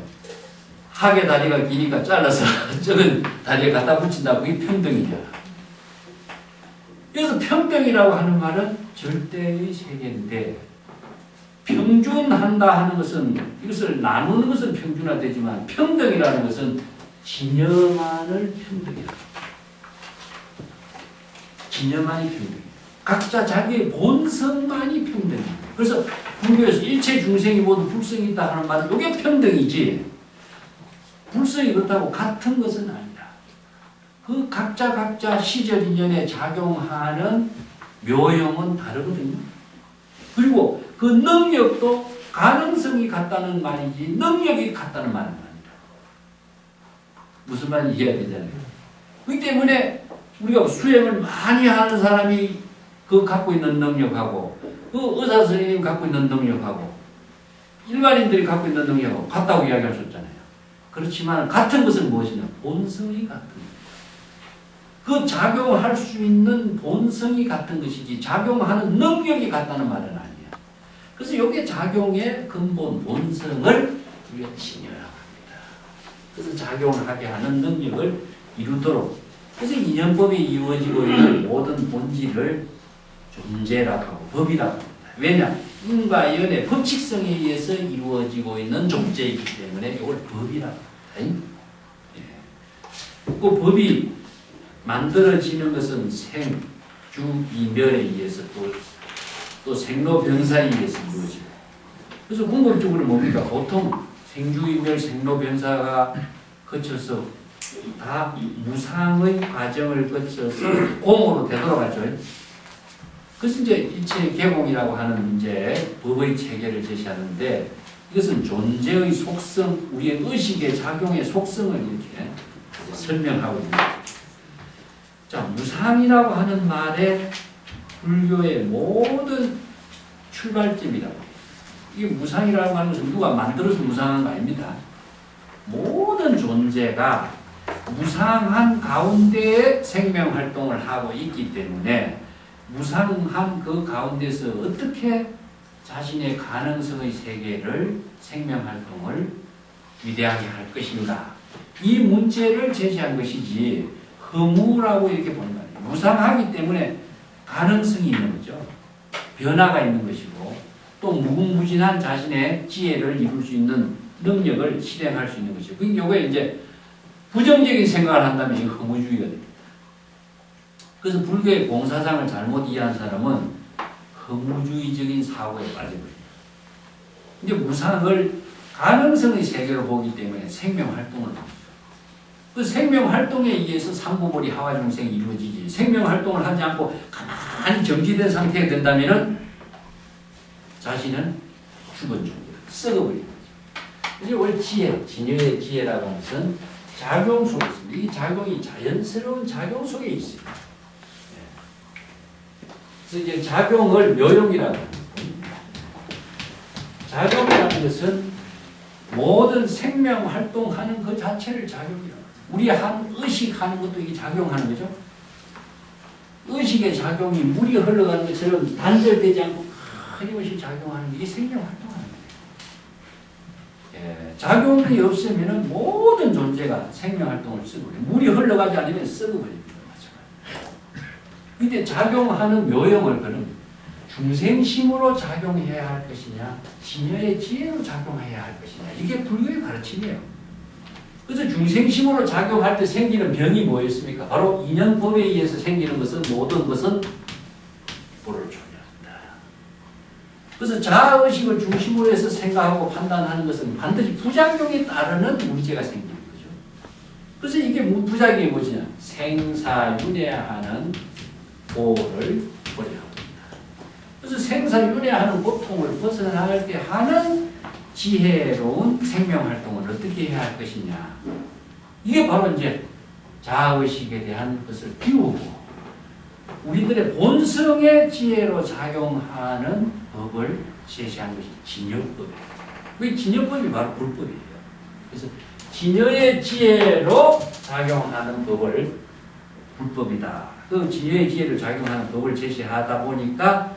학의 다리가 기니까 잘라서 적은 다리에 갖다 붙인다고 그게 평등이냐. 그래서 평등이라고 하는 말은 절대의 세계인데 평준한다 하는 것은 이것을 나누는 것은 평준화되지만 평등이라는 것은 진여만을 평등이라고. 진여만이 평등이에요. 각자 자기의 본성만이 평등이에요. 그래서 불교에서 일체 중생이 모두 불성이 있다 하는 말은 이게 평등이지 불성이 그렇다고 같은 것은 아니다. 그 각자 시절 인연에 작용하는 묘용은 다르거든요. 그리고 그 능력도 가능성이 같다는 말이지 능력이 같다는 말은 아니다. 무슨 말인지 이해가 되잖아요. 그렇기 때문에 우리가 수행을 많이 하는 사람이 그 갖고 있는 능력하고 그 의사 선생님이 갖고 있는 능력하고 일반인들이 갖고 있는 능력하고 같다고 이야기할 수 없잖아요. 그렇지만 같은 것은 무엇이냐? 본성이 같은 것. 그 작용할 수 있는 본성이 같은 것이지 작용하는 능력이 같다는 말은 아니야. 그래서 이게 작용의 근본 본성을 우리가 진여라고 합니다. 그래서 작용을 하게 하는 능력을 이루도록 그래서 인연법이 이루어지고 있는 모든 본질을 존재라고 하고 법이라고 합니다. 왜냐? 인과 연의 법칙성에 의해서 이루어지고 있는 존재이기 때문에 이걸 법이라고 합니다. 그 법이 만들어지는 것은 생, 주, 이멸에 의해서 또 생로병사에 의해서 이루어지고 그래서 궁극적으로 뭡니까? 보통 생주이멸 생로병사가 거쳐서 다 무상의 과정을 거쳐서 공으로 되돌아가죠. 그래서 이제 일체 개공이라고 하는 이제 법의 체계를 제시하는데 이것은 존재의 속성, 우리의 의식의 작용의 속성을 이렇게 설명하고 있습니다. 자, 무상이라고 하는 말에 불교의 모든 출발점이라고. 이게 무상이라고 하는 것은 누가 만들어서 무상한 거 아닙니다. 모든 존재가 무상한 가운데에 생명활동을 하고 있기 때문에 무상한 그 가운데서 어떻게 자신의 가능성의 세계를 생명활동을 위대하게 할 것인가 이 문제를 제시한 것이지 허무라고 이렇게 보는 거예요. 무상하기 때문에 가능성이 있는 거죠. 변화가 있는 것이고 또 무궁무진한 자신의 지혜를 이룰 수 있는 능력을 실행할 수 있는 것이고 이게 이제 부정적인 생각을 한다면 이게 허무주의가 됩니다. 그래서 불교의 공사상을 잘못 이해한 사람은 허무주의적인 사고에 빠져버립니다. 이제 무상을 가능성의 세계로 보기 때문에 생명활동을 합니다. 그 생명활동에 의해서 삼보벌이 하와중생이 이루어지지 생명활동을 하지 않고 가만히 정지된 상태가 된다면 자신은 죽은 존재다. 썩어버립니다. 이제 원래 지혜, 진여의 지혜라고 하는 것은 작용 속에 있습니다. 이 작용이 자연스러운 작용 속에 있습니다. 그래서 이제 작용을 묘용이라고 합니다. 작용이라는 것은 모든 생명 활동하는 그 자체를 작용이라고 합니다. 우리 한 의식하는 것도 이게 작용하는 거죠. 의식의 작용이 물이 흘러가는 것처럼 단절되지 않고 끊임없이 작용하는 게 생명활동하는 거예요. 예, 작용이 없으면 모든 존재가 생명활동을 썩어버려요. 물이 흘러가지 않으면 썩어버립니다. 근데 작용하는 묘형을 그는 중생심으로 작용해야 할 것이냐, 진여의 지혜로 작용해야 할 것이냐, 이게 불교의 가르침이에요. 그래서 중생심으로 작용할 때 생기는 병이 뭐였습니까? 바로 인연법에 의해서 생기는 것은 모든 것은 불을 초래한다. 그래서 자아의식을 중심으로 해서 생각하고 판단하는 것은 반드시 부작용에 따르는 문제가 생기는 거죠. 그래서 이게 부작용이 뭐냐? 생사윤회하는 보를 고려합니다. 그래서 생사윤회하는 고통을 벗어날 때 하는 지혜로운 생명활동을 어떻게 해야 할 것이냐. 이게 바로 이제 자아의식에 대한 것을 비우고 우리들의 본성의 지혜로 작용하는 법을 제시한 것이 진여법이에요. 그 진여법이 바로 불법이에요. 그래서 진여의 지혜로 작용하는 법을 불법이다. 그 진여의 지혜로 작용하는 법을 제시하다 보니까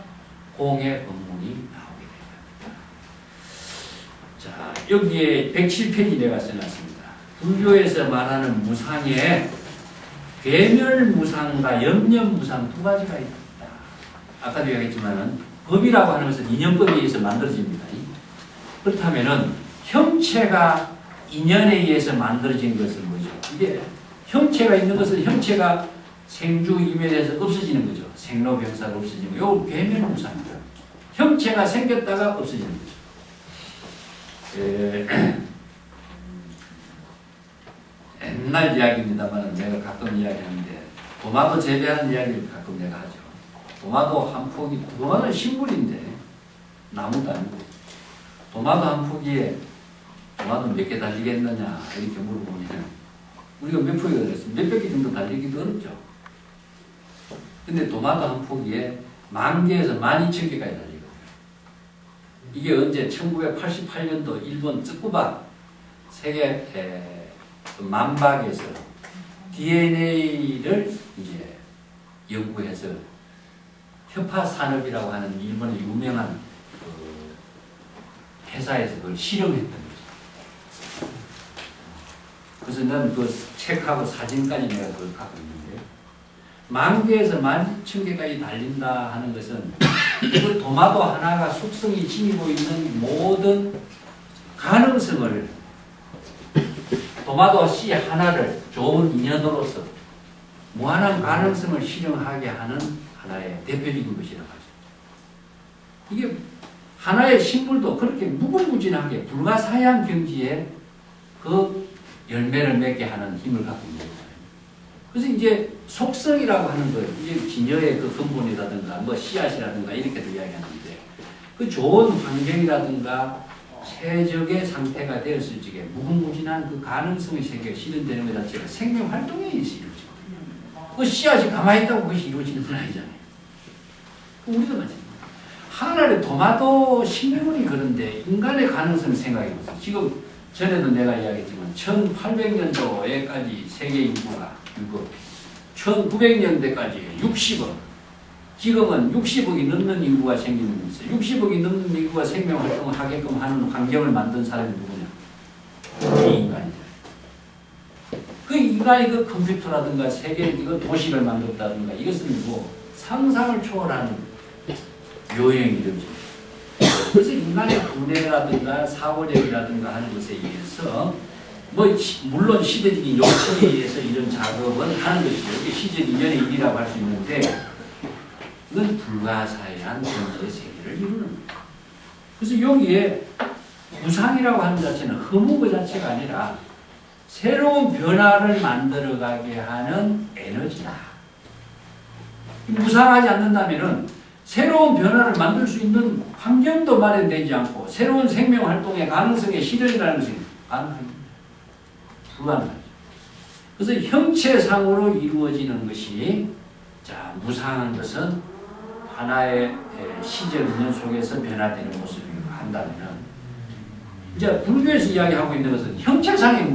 공의 법문이 나오게 됩니다. 자, 여기에 107페이지 내가 써놨습니다. 불교에서 말하는 무상에 괴멸무상과 염려무상 두 가지가 있다. 아까도 얘기했지만은 법이라고 하는 것은 인연법에 의해서 만들어집니다. 그렇다면은 형체가 인연에 의해서 만들어진 것은 뭐죠? 이게 형체가 있는 것은 형체가 생주 이면에서 없어지는 거죠. 생로병사가 없어지는 거. 이거 괴멸무상입니다. 형체가 생겼다가 없어지는 거죠. 옛날 이야기입니다만 내가 가끔 이야기하는데 도마도 재배하는 이야기를 가끔 내가 하죠. 도마도 한 포기, 도마는 식물인데 나무도 아니고 도마도 한 포기에 도마도 몇 개 달리겠느냐 이렇게 물어보면 우리가 몇 포기가 됐어요? 몇백 개 정도 달리기도 어렵죠. 근데 도마도 한 포기에 10,000개에서 12,000개까지 달리거든요. 이게 언제 1988년도 일본 쯔쿠바 세계 만박에서 DNA를 이제 연구해서 협화산업이라고 하는 일본의 유명한 회사에서 그걸 실험했던 거죠. 그래서 난 그 책하고 사진까지 내가 그걸 갖고 있는데 10,000개에서 12,000개까지 달린다 하는 것은 그 도마도 하나가 숙성이 지니고 있는 모든 가능성을 도마도 씨 하나를 좋은 인연으로서 무한한 가능성을 실현하게 하는 하나의 대표적인 것이라고 하죠. 이게 하나의 식물도 그렇게 무궁무진하게 불가사의한 경지에 그 열매를 맺게 하는 힘을 갖고 있는 거예요. 그래서 이제 속성이라고 하는 거, 이제 진여의 그 근본이라든가 뭐 씨앗이라든가 이렇게도 이야기하는데 그 좋은 환경이라든가 최적의 상태가 되었을 적에 무궁무진한 그 가능성이 생겨 실현되는 것 자체가 생명 활동에 의해서 이루어지거든요. 그 씨앗이 가만히 있다고 그것이 이루어지는 건 아니잖아요. 우리도 마찬가지입니다. 하나의 도마도 식물이 그런데 인간의 가능성을 생각해보세요. 지금 전에도 내가 이야기했지만 1800년도에까지 세계 인구가 1900년대까지 60억, 지금은 60억이 넘는 인구가 생기는 거 있어요. 60억이 넘는 인구가 생명활동을 하게끔 하는 환경을 만든 사람이 누구냐? 이 인간이죠. 그 인간이 그 컴퓨터라든가 세계 이거 도시를 만들었다든가 이것은 뭐 상상을 초월하는 묘형이 이루어집니다. 그래서 인간의 두뇌라든가 사고력이라든가 하는 것에 의해서 뭐 물론 시대적인 요청에 의해서 이런 작업은 하는 것이죠. 이게 시적 인연의 일이라고 할 수 있는데 이건 불가사의한 존재의 세계를 이루는 거예요. 그래서 여기에 무상이라고 하는 자체는 허무 그 자체가 아니라 새로운 변화를 만들어가게 하는 에너지다. 무상하지 않는다면은 새로운 변화를 만들 수 있는 환경도 마련되지 않고 새로운 생명활동의 가능성의 실현이라는 것이 가능합니다. 불가능하죠. 그래서 형체상으로 이루어지는 것이 자 무상한 것은 하나의 시적 인연 속에서 변화되는 모습을 한다면 이제 불교에서 이야기하고 있는 것은 형체상의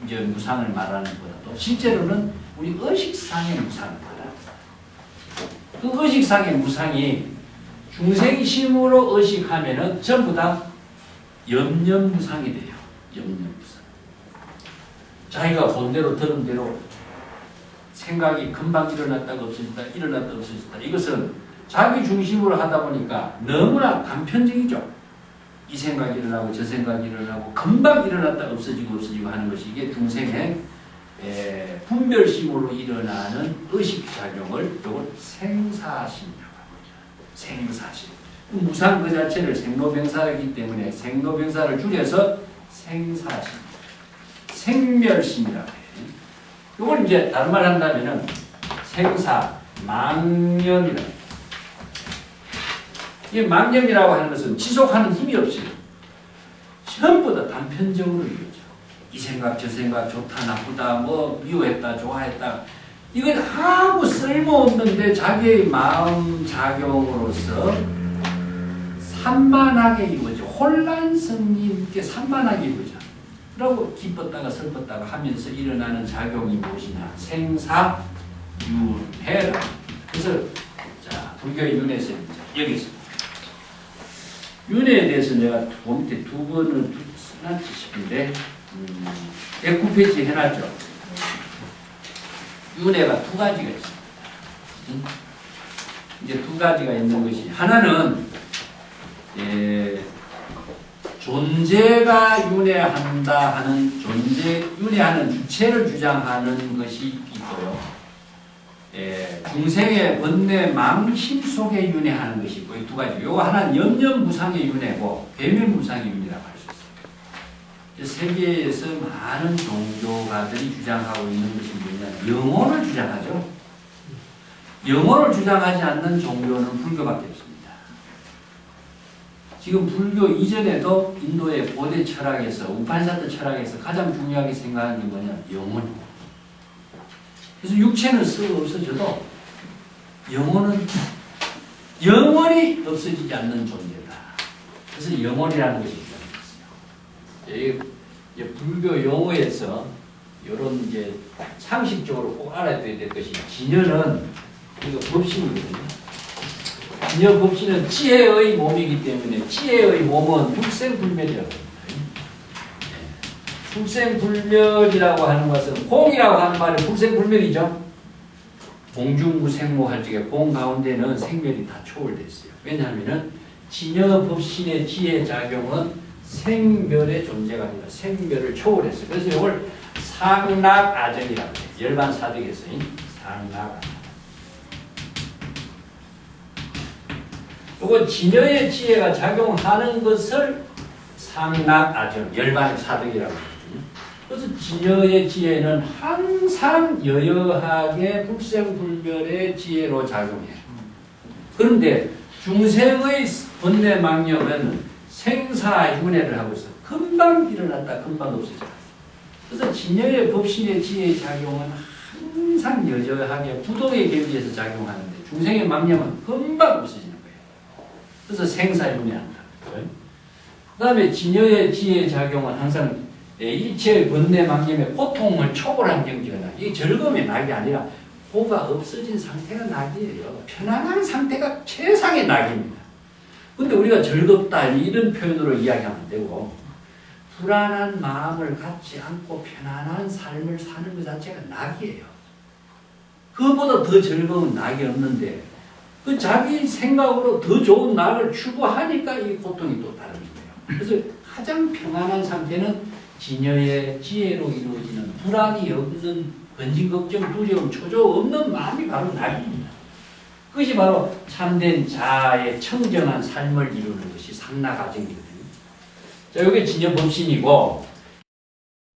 이제 무상을 말하는 것보다도 실제로는 우리 의식상의 무상을 말합니다. 그 의식상의 무상이 중생심으로 의식하면은 전부 다 염려무상이 돼요. 염려무상. 자기가 본 대로 들은 대로 생각이 금방 일어났다가 없어졌다, 일어났다가 없어졌다. 이것은 자기 중심으로 하다 보니까 너무나 단편적이죠. 이 생각이 일어나고 저 생각이 일어나고 금방 일어났다가 없어지고 하는 것이 이게 중생의 분별심으로 일어나는 의식작용을 이걸 생사심이라고 합니다. 생사심. 무상 그 자체를 생로병사이기 때문에 생로병사를 줄여서 생사심, 생멸심이라고 해요. 이걸 이제 다른 말 한다면은 생사, 망념이라고 해요. 이 망념이라고 하는 것은 지속하는 힘이 없어요. 전부 다 단편적으로 이루어져. 이 생각, 저 생각, 좋다, 나쁘다, 뭐 미워했다, 좋아했다. 이건 아무 쓸모없는데 자기의 마음 작용으로서 산만하게 이루어져. 혼란성이 있게 산만하게 이루어져. 그러고 기뻤다가 슬펐다가 하면서 일어나는 작용이 무엇이냐? 생사, 윤회라. 그래서 자 불교의 윤회에서 여기 있습니다. 윤회에 대해서 내가 밑에 두 번을 써놨지 싶은데 109페이지 해놨죠. 윤회가 두 가지가 있습니다. 이제 두 가지가 있는 것이 하나는 존재가 윤회한다 하는 윤회하는 주체를 주장하는 것이 있고요. 중생의 번뇌 망심 속에 윤회하는 것이 있고 이 두 가지. 요거 하나는 염려무상의 윤회고 괴멸무상의 윤회라고 할 수 있어요. 세계에서 많은 종교가들이 주장하고 있는 것이 뭐냐? 영혼을 주장하죠. 영혼을 주장하지 않는 종교는 불교밖에 없습니다. 지금 불교 이전에도 인도의 고대 철학에서 우판사드 철학에서 가장 중요하게 생각하는 게 뭐냐? 영혼입니다. 그래서 육체는 썩어 없어져도 영혼은 영원히 없어지지 않는 존재다. 그래서 영혼이라는 것이 있어요. 불교 용어에서 이런 이제 상식적으로 꼭 알아야 될 것이 진여는 이거 법신이거든요. 진여 법신은 지혜의 몸이기 때문에 지혜의 몸은 불생불멸이라고 합니다. 불생불멸이라고 하는 것은 공이라고 하는 말은 불생불멸이죠. 공중무생모 할 적에 공 가운데는 생멸이 다 초월됐어요. 왜냐하면 진여법신의 지혜작용은 생멸의 존재가 아니라 생멸을 초월했어요. 그래서 이걸 상락아정이라고 해요. 열반사득에서 상락아정. 이건 진여의 지혜가 작용하는 것을 상락아정, 열반사득이라고 해요. 그래서 진여의 지혜는 항상 여여하게 불생불멸의 지혜로 작용해요. 그런데 중생의 번뇌망념은 생사윤회를 하고 있어. 금방 일어났다 금방 없어져. 그래서 진여의 법신의 지혜의 작용은 항상 여여하게 부동의 계비에서 작용하는데 중생의 망념은 금방 없어지는 거예요. 그래서 생사윤회한다. 그 다음에 진여의 지혜의 작용은 항상 일체의 번뇌 망념의 고통을 초월한 경지가 나. 이게 즐거움의 낙이 아니라 고가 없어진 상태가 낙이에요. 편안한 상태가 최상의 낙입니다. 근데 우리가 즐겁다 이런 표현으로 이야기하면 안 되고 불안한 마음을 갖지 않고 편안한 삶을 사는 것 자체가 낙이에요. 그것보다 더 즐거운 낙이 없는데 그 자기 생각으로 더 좋은 낙을 추구하니까 이 고통이 또 다른 거예요. 그래서 가장 평안한 상태는 진여의 지혜로 이루어지는 불안이 없는 근심, 걱정, 두려움, 초조 없는 마음이 바로 낙입니다. 그것이 바로 참된 자아의 청정한 삶을 이루는 것이 상락아정이거든요. 자, 이게 진여법신이고